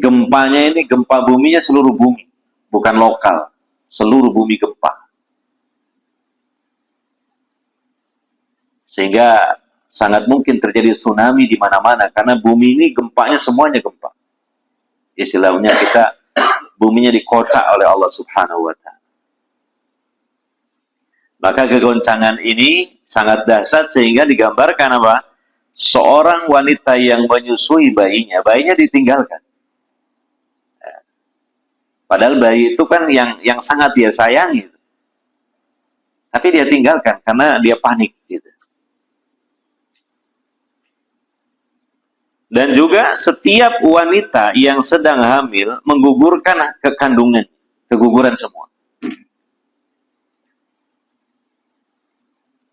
Gempanya ini gempa buminya seluruh bumi, bukan lokal, seluruh bumi gempa. Sehingga sangat mungkin terjadi tsunami di mana-mana karena bumi ini gempanya semuanya gempa. Istilahnya kita buminya dikocak oleh Allah Subhanahu wa taala. Maka kegoncangan ini sangat dahsyat sehingga digambarkan apa? Seorang wanita yang menyusui bayinya, bayinya ditinggalkan. Padahal bayi itu kan yang sangat dia sayangi. Tapi dia tinggalkan karena dia panik gitu. Dan juga setiap wanita yang sedang hamil menggugurkan kekandungan, keguguran semua.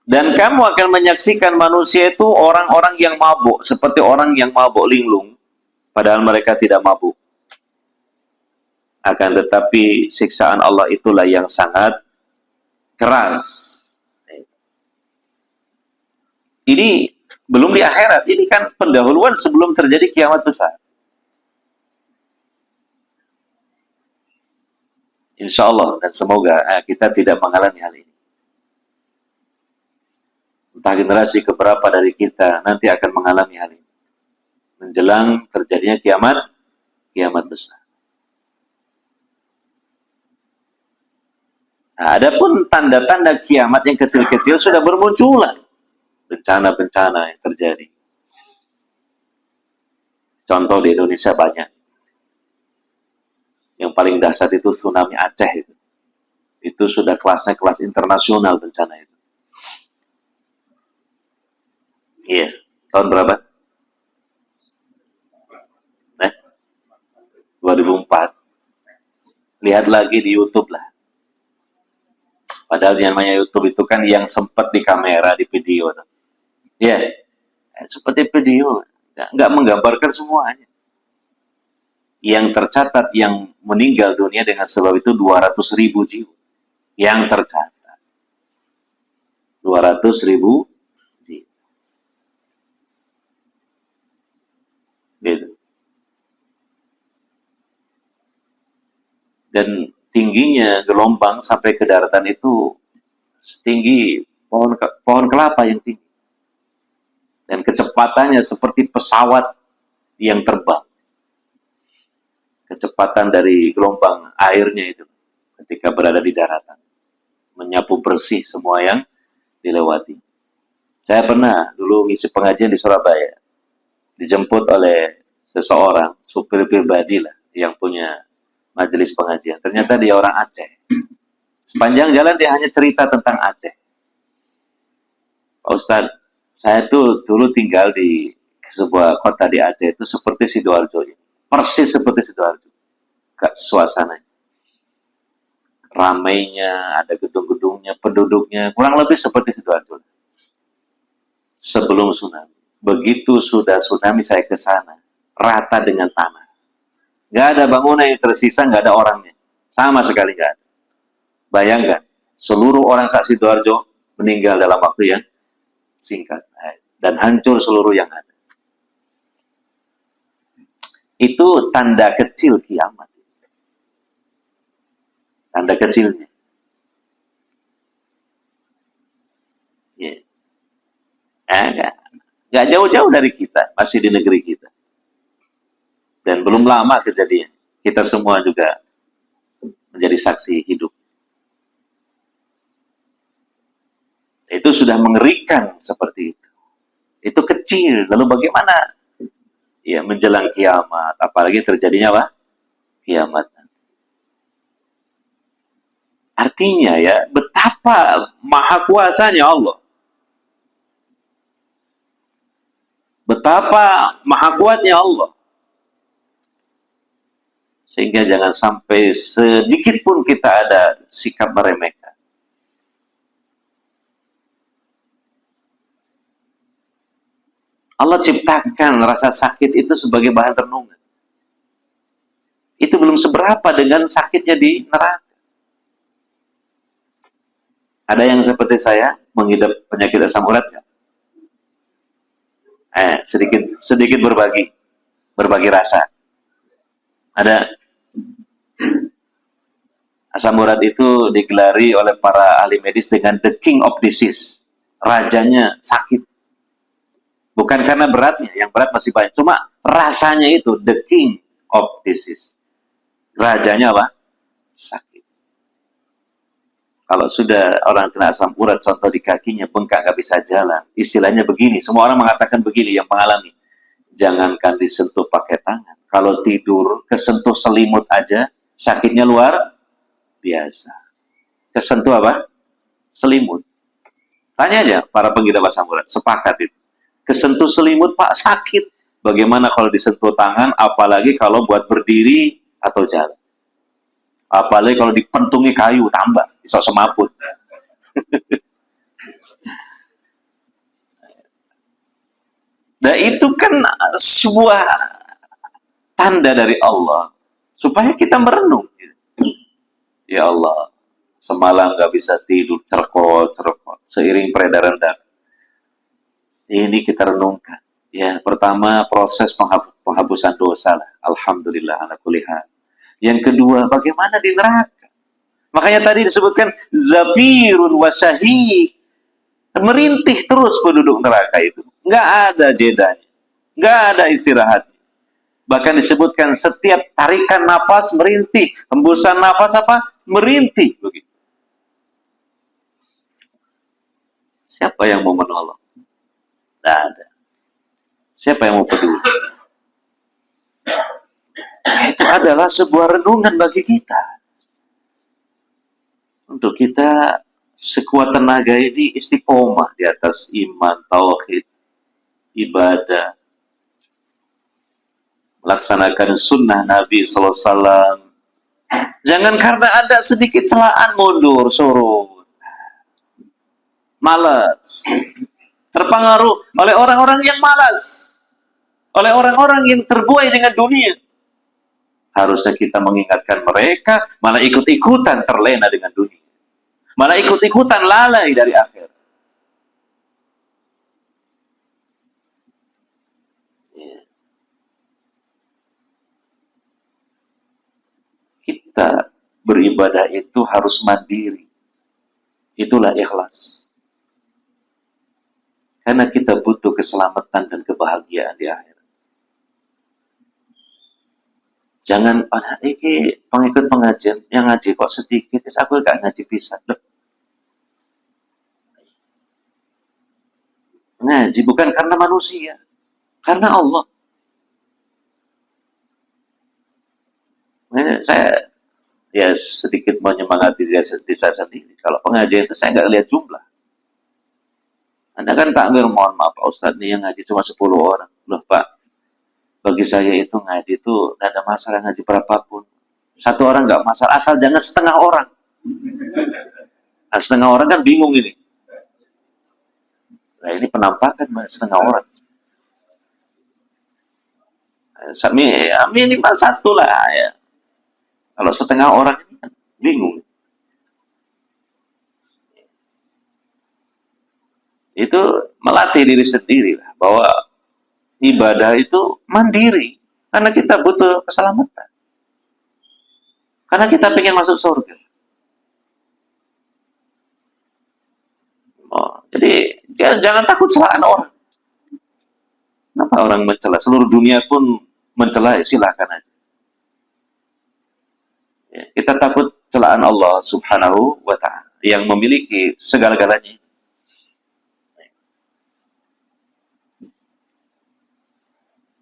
Dan kamu akan menyaksikan manusia itu orang-orang yang mabuk, seperti orang yang mabuk linglung, padahal mereka tidak mabuk. Akan tetapi siksaan Allah itulah yang sangat keras. Ini belum di akhirat, ini kan pendahuluan sebelum terjadi kiamat besar. Insya Allah dan semoga kita tidak mengalami hal ini. Entah generasi keberapa dari kita nanti akan mengalami hal ini. Menjelang terjadinya kiamat besar. Nah, adapun tanda-tanda kiamat yang kecil-kecil sudah bermunculan. Bencana-bencana yang terjadi. Contoh di Indonesia banyak. Yang paling dahsyat itu tsunami Aceh itu. Itu sudah kelasnya kelas internasional bencana itu. Iya, tahun berapa? 2004. Lihat lagi di YouTube lah. Padahal yang namanya YouTube itu kan yang sempat di kamera, di video. Ya, seperti video. Nggak menggambarkan semuanya. Yang tercatat yang meninggal dunia dengan sebab itu 200.000 jiwa. Yang tercatat. 200.000 jiwa. Gitu. Dan tingginya gelombang sampai ke daratan itu setinggi pohon kelapa yang tinggi. Dan kecepatannya seperti pesawat yang terbang. Kecepatan dari gelombang airnya itu ketika berada di daratan. Menyapu bersih semua yang dilewati. Saya pernah dulu ngisi pengajian di Surabaya. Dijemput oleh seseorang, supir pribadi lah, yang punya majelis pengajian. Ternyata dia orang Aceh. Sepanjang jalan dia hanya cerita tentang Aceh. Pak Ustadz, saya tuh dulu tinggal di sebuah kota di Aceh itu seperti Sidoarjo. Persis seperti Sidoarjo. Suasananya. Ramainya, ada gedung-gedungnya, penduduknya, kurang lebih seperti Sidoarjo. Sebelum tsunami. Begitu sudah tsunami saya ke sana, rata dengan tanah. Nggak ada bangunan yang tersisa, nggak ada orangnya. Sama sekali nggak ada. Bayangkan, seluruh orang Sidoarjo meninggal dalam waktu yang singkat. Dan hancur seluruh yang ada. Itu tanda kecil kiamat. Tanda kecilnya. Ya. Nggak jauh-jauh dari kita, masih di negeri kita. Dan belum lama kejadian. Kita semua juga menjadi saksi hidup. Itu sudah mengerikan seperti itu. Itu kecil. Lalu bagaimana? Ya, menjelang kiamat. Apalagi terjadinya apa? Kiamat. Artinya ya, betapa maha kuasanya Allah. Betapa maha kuatnya Allah. Sehingga jangan sampai sedikit pun kita ada sikap meremehkan. Allah ciptakan rasa sakit itu sebagai bahan renungan. Itu belum seberapa dengan sakitnya di neraka. Ada yang seperti saya mengidap penyakit asam urat nggak? Sedikit berbagi rasa. Ada asam urat itu digelari oleh para ahli medis dengan the king of disease. Rajanya sakit. Bukan karena beratnya, yang berat masih banyak. Cuma rasanya itu the king of disease. Rajanya apa? Sakit. Kalau sudah orang kena asam urat, contoh di kakinya, bengkak, nggak bisa jalan. Istilahnya begini, semua orang mengatakan begini yang mengalami. Jangankan disentuh pakai tangan. Kalau tidur, kesentuh selimut aja, sakitnya luar biasa. Kesentuh apa? Selimut. Tanya aja para pengidap asam urat, sepakat itu. Kesentuh selimut, Pak, sakit. Bagaimana kalau disentuh tangan, apalagi kalau buat berdiri atau jalan. Apalagi kalau dipentungi kayu, tambah. Bisa semaput. Nah itu kan sebuah tanda dari Allah supaya kita merenung. Ya Allah, semalam nggak bisa tidur, cerkot, seiring peredaran darah. Ini kita renungkan. Ya, pertama proses penghapusan dosa lah. Alhamdulillah ala kulli hal. Yang kedua, bagaimana di neraka? Makanya tadi disebutkan zafirun wa syahik. Merintih terus penduduk neraka itu. Nggak ada jedanya. Nggak ada istirahatnya. Bahkan disebutkan setiap tarikan napas merintih. Hembusan napas apa? Merintih. Begitu. Siapa yang mau menolong? Nggak ada. Siapa yang mau peduli? Itu adalah sebuah renungan bagi kita. Untuk kita sekuat tenaga ini istiqomah di atas iman, tauhid, ibadah, melaksanakan sunnah Nabi SAW. Jangan karena ada sedikit celaan mundur, surut, malas, terpengaruh oleh orang-orang yang malas, oleh orang-orang yang terbuai dengan dunia. Harusnya kita mengingatkan mereka, malah ikut-ikutan terlena dengan dunia. Malah ikut-ikutan lalai dari akhir. Ya. Kita beribadah itu harus mandiri. Itulah ikhlas. Karena kita butuh keselamatan dan kebahagiaan di akhir. Jangan, ini pengikut pengajian, yang ngaji kok sedikit, aku gak ngaji bisa. Loh. Ngaji bukan karena manusia, karena Allah. Saya ya sedikit menyemangati diri saya sendiri. Kalau pengajian itu saya nggak lihat jumlah. Anda kan takmir, mohon maaf Pak Ustadz, nih yang ngaji cuma 10 orang. Loh Pak, bagi saya itu ngaji itu tidak ada masalah, ngaji berapapun. Satu orang nggak masalah, asal jangan setengah orang. Nah, setengah orang kan bingung ini. Nah ini penampakan setengah orang. Minimal satu lah ya. Kalau setengah orang ini kan bingung. Itu melatih diri sendiri lah, bahwa ibadah itu mandiri. Karena kita butuh keselamatan. Karena kita pengen masuk surga. Oh, jadi jangan takut celaan orang. Kenapa orang mencela? Seluruh dunia pun mencela, silahkan aja. Ya, kita takut celaan Allah Subhanahu wa Ta'ala yang memiliki segala-galanya.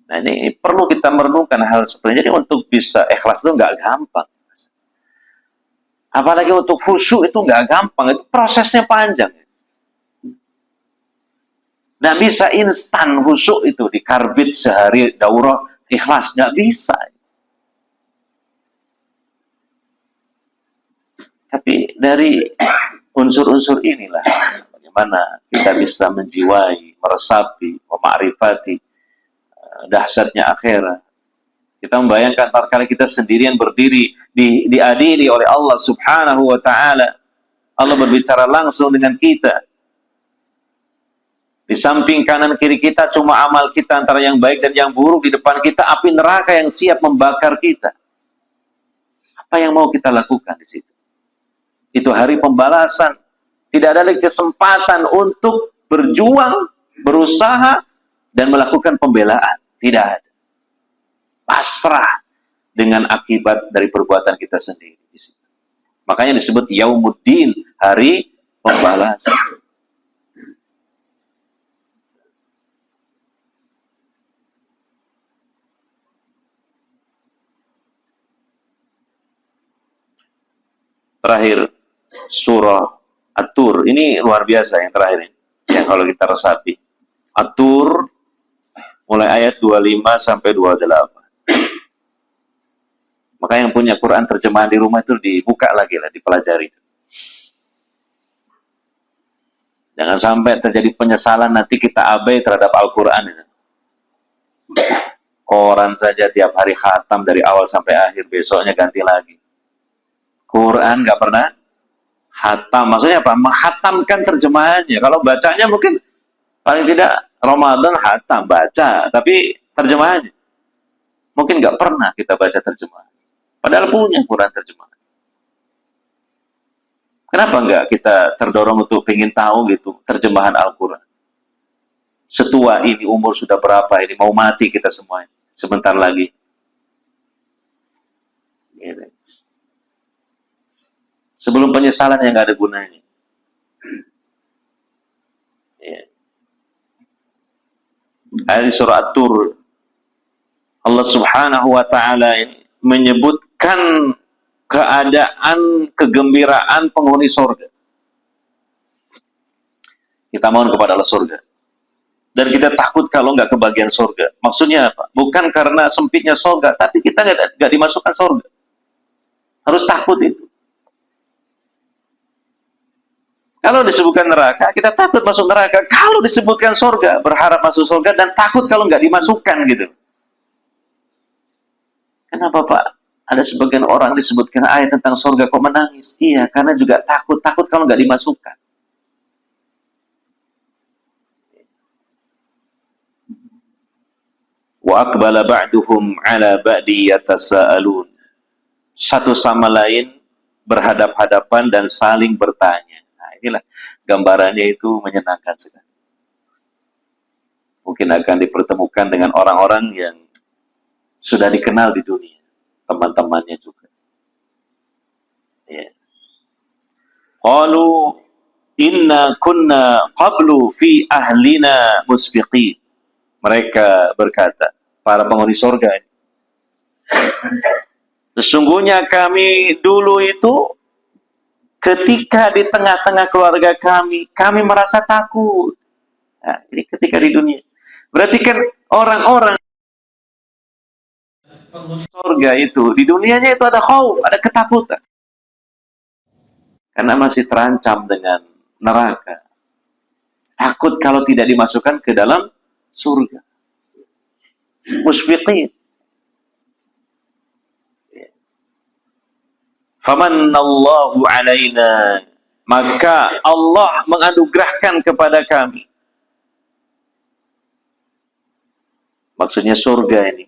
Nah ini perlu kita merenungkan hal seperti ini. Jadi untuk bisa ikhlas itu nggak gampang. Apalagi untuk khusyuk itu nggak gampang. Itu prosesnya panjang. Nggak bisa instan khusyuk itu dikarbit sehari daurah ikhlas. Nggak bisa. Tapi dari unsur-unsur inilah bagaimana kita bisa menjiwai, meresapi, memakrifati dahsyatnya akhirat. Kita membayangkan tatkala kita sendirian berdiri diadili oleh Allah Subhanahu wa Ta'ala. Allah berbicara langsung dengan kita. Di samping kanan kiri kita cuma amal kita antara yang baik dan yang buruk. Di depan kita api neraka yang siap membakar kita. Apa yang mau kita lakukan di situ? Itu hari pembalasan. Tidak ada lagi kesempatan untuk berjuang, berusaha, dan melakukan pembelaan. Tidak ada. Pasrah dengan akibat dari perbuatan kita sendiri. Makanya disebut Yaumuddin, hari pembalasan. Terakhir, surah At-Tur. Ini luar biasa yang terakhir ini. Yang kalau kita resapi. At-Tur, mulai ayat 25 sampai 28. Maka yang punya Quran terjemahan di rumah itu dibuka lagi lah, dipelajari. Jangan sampai terjadi penyesalan nanti kita abai terhadap Al-Quran. Koran saja tiap hari khatam dari awal sampai akhir, besoknya ganti lagi. Quran nggak pernah khatam. Maksudnya apa? Menghatamkan terjemahannya. Kalau bacanya mungkin paling tidak Ramadan khatam, baca. Tapi terjemahannya mungkin nggak pernah kita baca terjemahan. Padahal punya Quran terjemahan. Kenapa nggak kita terdorong untuk pengen tahu gitu terjemahan Al-Quran? Setua ini, umur sudah berapa ini, mau mati kita semuanya. Sebentar lagi. Sebelum penyesalan yang nggak ada gunanya. Ayat surah At-Tur, Allah Subhanahu wa Ta'ala menyebutkan keadaan kegembiraan penghuni surga. Kita mohon kepada Allah surga. Dan kita takut kalau nggak kebagian surga. Maksudnya apa? Bukan karena sempitnya surga, tapi kita nggak dimasukkan surga. Harus takut itu. Kalau disebutkan neraka, kita takut masuk neraka. Kalau disebutkan surga, berharap masuk surga dan takut kalau nggak dimasukkan gitu. Kenapa Pak? Ada sebagian orang disebutkan ayat tentang surga kok menangis? Iya, karena juga takut kalau nggak dimasukkan. Wa aqbala ba'duhum 'ala ba'di yatasaalun. Satu sama lain berhadap-hadapan dan saling bertanya. Inilah gambarannya, itu menyenangkan sekali. Mungkin akan dipertemukan dengan orang-orang yang sudah dikenal di dunia, teman-temannya juga. Ya. Qalu inna kunna qablu fi ahlina musbiqin. Mereka berkata, para penghuni surga ini, sesungguhnya kami dulu itu ketika di tengah-tengah keluarga kami merasa takut. Nah, ini ketika di dunia. Berarti kan orang-orang surga itu, di dunianya itu ada khauf, ada ketakutan. Karena masih terancam dengan neraka. Takut kalau tidak dimasukkan ke dalam surga. Musfiqin. Famanallahu alaina, maka Allah menganugerahkan kepada kami. Maksudnya surga ini.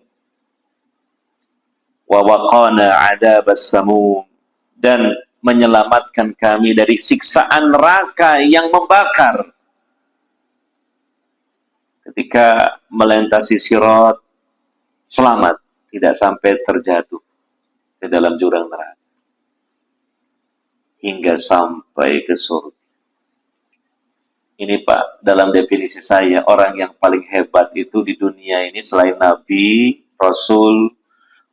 Wa waqana 'adzabas samum, dan menyelamatkan kami dari siksaan neraka yang membakar. Ketika melintasi sirat, selamat, tidak sampai terjatuh ke dalam jurang neraka. Hingga sampai ke surga. Ini Pak, dalam definisi saya, orang yang paling hebat itu di dunia ini selain Nabi, Rasul,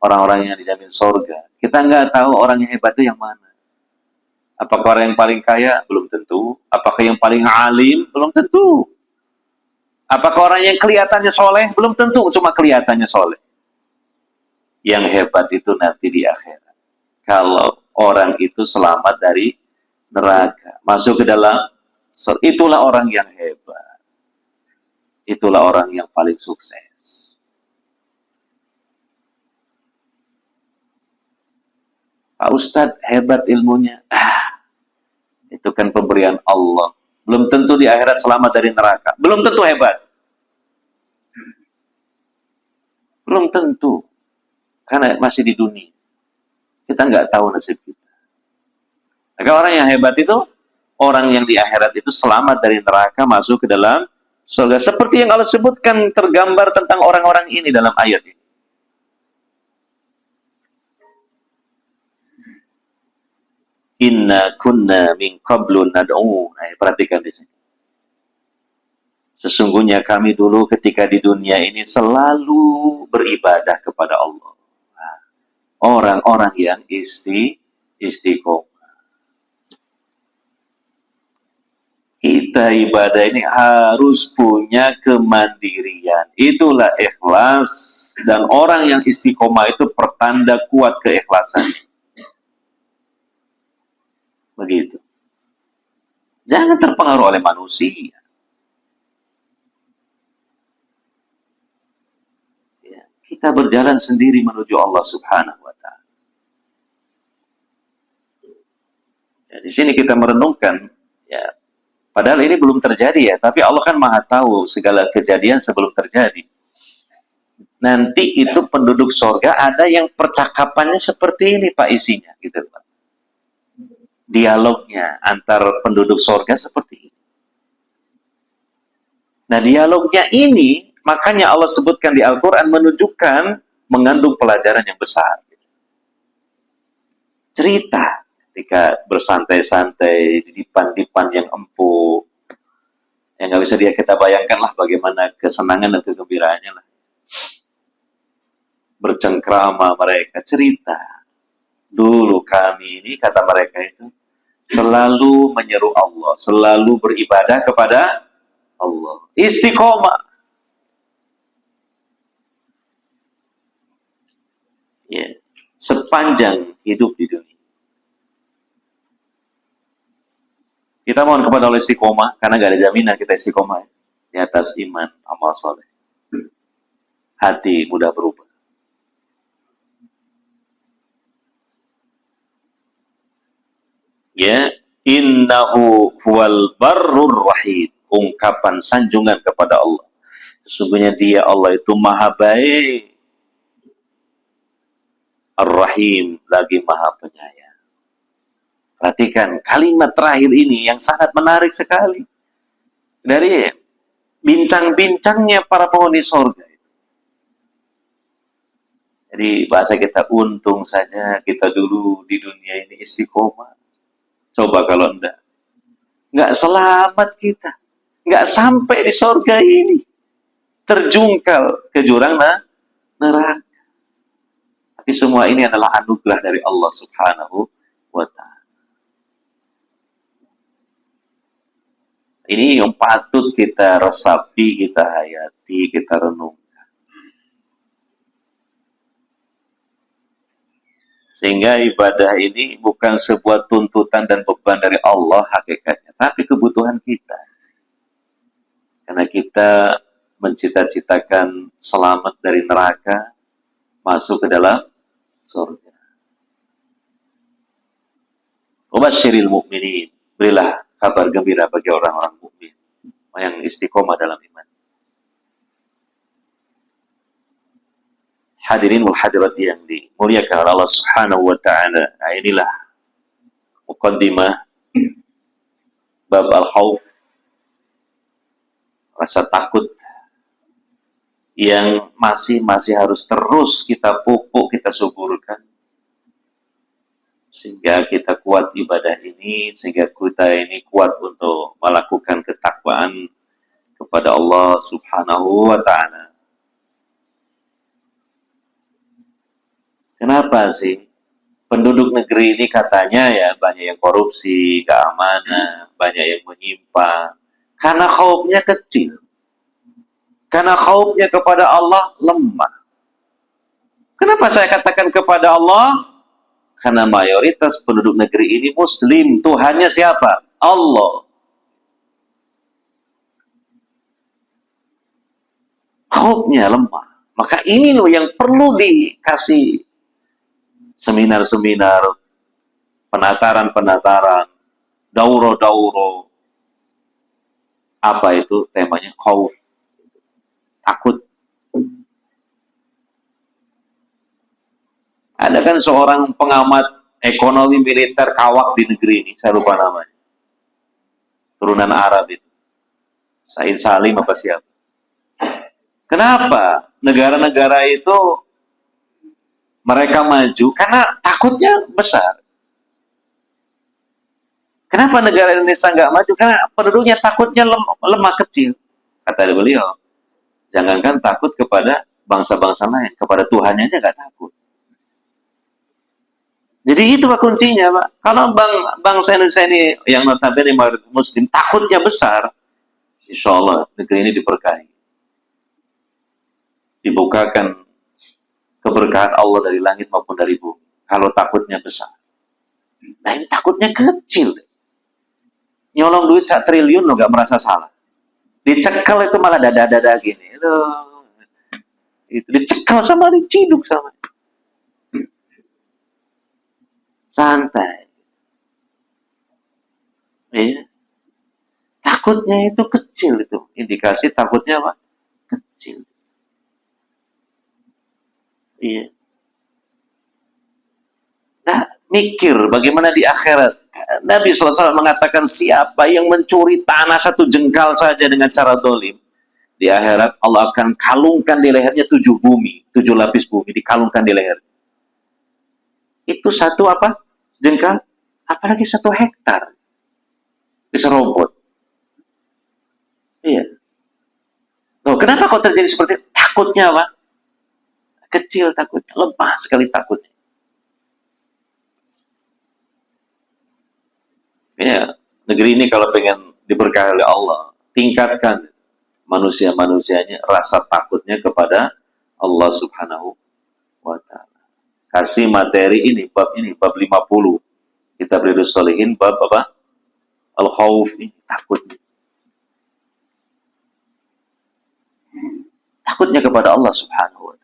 orang-orang yang dijamin surga. Kita nggak tahu orang yang hebat itu yang mana. Apakah orang yang paling kaya? Belum tentu. Apakah yang paling alim? Belum tentu. Apakah orang yang kelihatannya soleh? Belum tentu, cuma kelihatannya soleh. Yang hebat itu nanti di akhirat. Kalau orang itu selamat dari neraka, masuk ke dalam, itulah orang yang hebat. Itulah orang yang paling sukses. Pak Ustadz hebat ilmunya. Itu kan pemberian Allah. Belum tentu di akhirat selamat dari neraka. Belum tentu hebat. Belum tentu. Karena masih di dunia. Kita nggak tahu nasib kita. Maka orang yang hebat itu, orang yang di akhirat itu selamat dari neraka, masuk ke dalam surga. Seperti yang Allah sebutkan, tergambar tentang orang-orang ini dalam ayat ini. Inna kunna min qablu nad'u. Nah, perhatikan di sini. Sesungguhnya kami dulu ketika di dunia ini selalu beribadah kepada Allah. Nah, orang-orang yang istiqomah. Kita ibadah ini harus punya kemandirian. Itulah ikhlas. Dan orang yang istiqomah itu pertanda kuat keikhlasan. Begitu. Jangan terpengaruh oleh manusia. Ya, kita berjalan sendiri menuju Allah Subhanahu wa Ta'ala. Ya, di sini kita merenungkan, ya, padahal ini belum terjadi ya, tapi Allah kan maha tahu segala kejadian sebelum terjadi. Nanti itu penduduk surga ada yang percakapannya seperti ini Pak isinya, gitu Pak. Dialognya antar penduduk surga seperti ini. Nah, dialognya ini makanya Allah sebutkan di Al-Quran menunjukkan mengandung pelajaran yang besar. Cerita ketika bersantai-santai di dipan-dipan yang empuk, yang nggak bisa kita bayangkan lah bagaimana kesenangan dan kegembiraannya lah. Bercengkrama mereka, cerita. Dulu kami ini, kata mereka itu, selalu menyeru Allah, selalu beribadah kepada Allah. Istiqomah. Ya. Sepanjang hidup di dunia. Kita mohon kepada Allah istiqomah, karena gak ada jaminan kita istiqomah ya. Di atas iman, amal soleh. Hati mudah berubah. Ya, innahu huwal barrur rahim. Ungkapan sanjungan kepada Allah. Sesungguhnya dia Allah itu maha baik. Ar-Rahim, lagi maha penyayang. Perhatikan kalimat terakhir ini yang sangat menarik sekali. Dari bincang-bincangnya para penghuni surga. Jadi bahasa kita, untung saja kita dulu di dunia ini istiqomah. Coba kalau enggak. Enggak selamat kita. Enggak sampai di surga ini. Terjungkal ke jurang neraka. Tapi semua ini adalah anugerah dari Allah Subhanahu wa Ta'ala. Ini yang patut kita resapi, kita hayati, kita renungkan. Sehingga ibadah ini bukan sebuah tuntutan dan beban dari Allah hakikatnya, tapi kebutuhan kita. Karena kita mencita-citakan selamat dari neraka, masuk ke dalam surga. Wabasyiril mu'minin. Berilah kabar gembira bagi orang-orang mukmin yang istiqomah dalam iman. Hadirin wal hadirat yang dimuliakan oleh Allah Subhanahu wa Ta'ala. Nah, inilah muqaddimah bab al-khauf, rasa takut yang masih harus terus kita pupuk, kita suburkan sehingga kita kuat ibadah ini, sehingga kita ini kuat untuk melakukan ketakwaan kepada Allah Subhanahu wa Ta'ala. Kenapa sih penduduk negeri ini katanya ya banyak yang korupsi, keamanan, banyak yang menyimpang? Karena khaufnya kecil. Karena khaufnya kepada Allah lemah. Kenapa saya katakan kepada Allah? Karena mayoritas penduduk negeri ini Muslim. Tuhannya siapa? Allah. Khaufnya lemah. Maka ini loh yang perlu dikasih seminar-seminar, penataran-penataran, dauro-dauro. Apa itu temanya? Khauf. Takut. Ada kan seorang pengamat ekonomi militer kawak di negeri ini, saya lupa namanya. Turunan Arab itu. Said Salim apa siapa? Kenapa negara-negara itu mereka maju? Karena takutnya besar. Kenapa negara Indonesia nggak maju? Karena penduduknya takutnya lemah kecil. Kata beliau, jangankan takut kepada bangsa-bangsa lain, kepada Tuhannya aja nggak takut. Jadi itu Pak kuncinya, Pak. Kalau bangsa Indonesia ini yang notabene mayoritas Muslim takutnya besar, insya Allah negeri ini diberkahi, dibukakan keberkahan Allah dari langit maupun dari bumi. Kalau takutnya besar, nah ini takutnya kecil. Nyolong duit 1 triliun lo nggak merasa salah. Dicekal itu malah dada-dada gini. Itu dicekal sama diciduk sama. Santai. Ya. Takutnya itu kecil itu. Indikasi takutnya apa? Kecil. Iya. Nah, mikir bagaimana di akhirat. Nabi SAW mengatakan siapa yang mencuri tanah 1 jengkal saja dengan cara dolim, di akhirat Allah akan kalungkan di lehernya 7 bumi, 7 lapis bumi dikalungkan di leher. Itu 1 apa? Jengkal, apalagi 1 hektar. Bisa robot. Iya. Loh, kenapa kok terjadi seperti itu? Takutnya apa? Kecil takutnya, lemah sekali takutnya. Ya, negeri ini kalau pengen diberkahi oleh Allah, tingkatkan manusia-manusianya rasa takutnya kepada Allah Subhanahu wa Ta'ala. Kasih materi ini, bab 50. Kita Riyadhus Shalihin, bab apa? Al-Khawf, takutnya. Takutnya kepada Allah Subhanahu wa Ta'ala.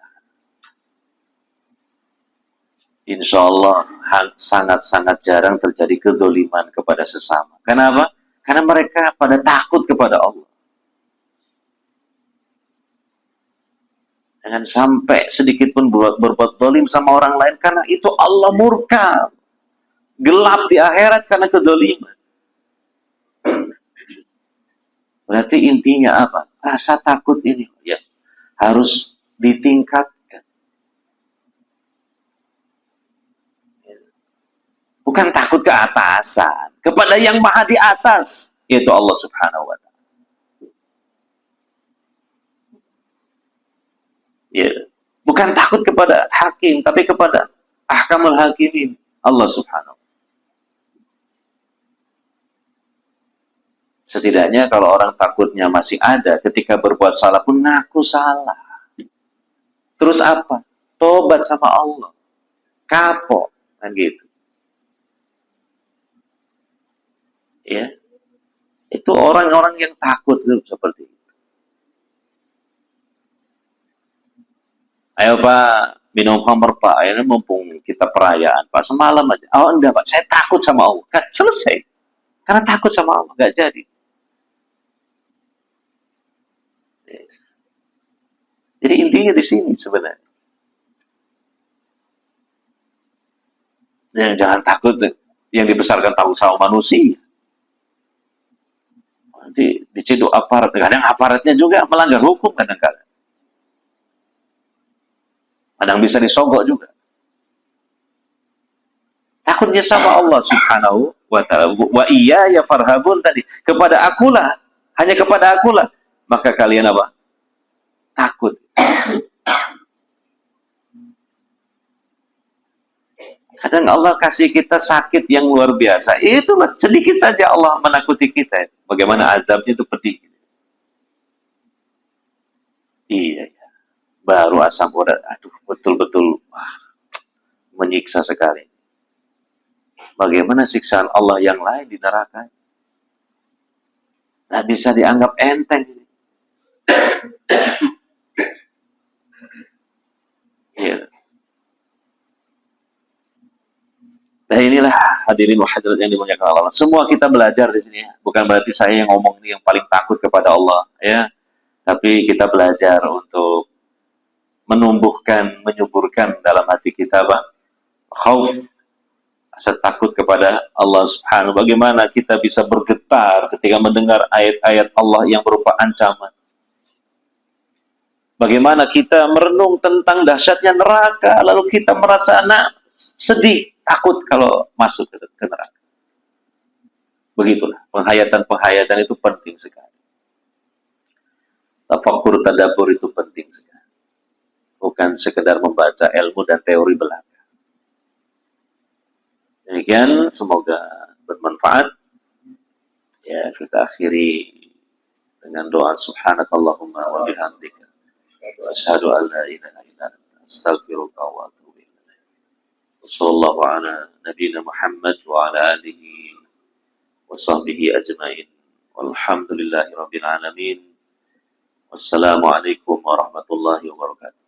Insya Allah sangat-sangat jarang terjadi kedoliman kepada sesama. Kenapa? Karena mereka pada takut kepada Allah. Jangan sampai sedikit pun berbuat dolim sama orang lain, karena itu Allah murka. Gelap di akhirat karena kedoliman. Berarti intinya apa? Rasa takut ini ya harus ditingkatkan. Bukan takut ke atasan, kepada yang maha di atas, yaitu Allah Subhanahu wa Ta'ala. Ya, bukan takut kepada hakim, tapi kepada ahkamul hakimin, Allah Subhanahu. Setidaknya kalau orang takutnya masih ada, ketika berbuat salah pun ngaku salah. Terus apa? Tobat sama Allah. Kapok, kan gitu. Ya, itu orang-orang yang takut itu seperti itu. Ayo Pak, minum khamr Pak, ini mumpung kita perayaan Pak, semalam aja. Oh enggak Pak, saya takut sama Allah. Kan selesai. Karena takut sama Allah, nggak jadi. Jadi intinya di sini sebenarnya. Jangan takut yang dibesarkan tahu sama manusia. Nanti diciduk aparat. Kadang aparatnya juga melanggar hukum kadang-kadang. Kadang bisa disogok juga. Takutnya sama Allah Subhanahu wa Ta'ala. Wa iya ya farhabun tadi. Kepada akulah, hanya kepada akulah. Maka kalian apa? Takut. Kadang Allah kasih kita sakit yang luar biasa. Itulah sedikit saja Allah menakuti kita. Bagaimana azabnya itu pedih. Iya. Baru asam urat, aduh betul-betul menyiksa sekali. Bagaimana siksaan Allah yang lain di neraka? Nah, bisa dianggap enteng. Ya. Nah inilah hadirin wa hadirat yang dimuliakan Allah. Semua kita belajar di sini. Bukan berarti saya yang ngomong ini yang paling takut kepada Allah, ya. Tapi kita belajar untuk menumbuhkan, menyuburkan dalam hati kita, Pak, khauf, rasa takut kepada Allah Subhanahu. Bagaimana kita bisa bergetar ketika mendengar ayat-ayat Allah yang berupa ancaman? Bagaimana kita merenung tentang dahsyatnya neraka, lalu kita merasa sedih, takut kalau masuk ke neraka. Begitulah, penghayatan-penghayatan itu penting sekali. Tafakkur, tadabbur itu penting sekali. Bukan sekedar membaca ilmu dan teori belaka. Demikian, semoga bermanfaat. Ya, kita akhiri dengan doa subhanakallahumma wa bihamdika wa asyhadu an la ilaha illa anta astaghfiruka wa atubu ilaik. Wassallallahu ala nabiyyina Muhammad wa ala alihi wa sahbihi ajmain. Walhamdulillahi rabbil alamin. Wassalamualaikum warahmatullahi wabarakatuh.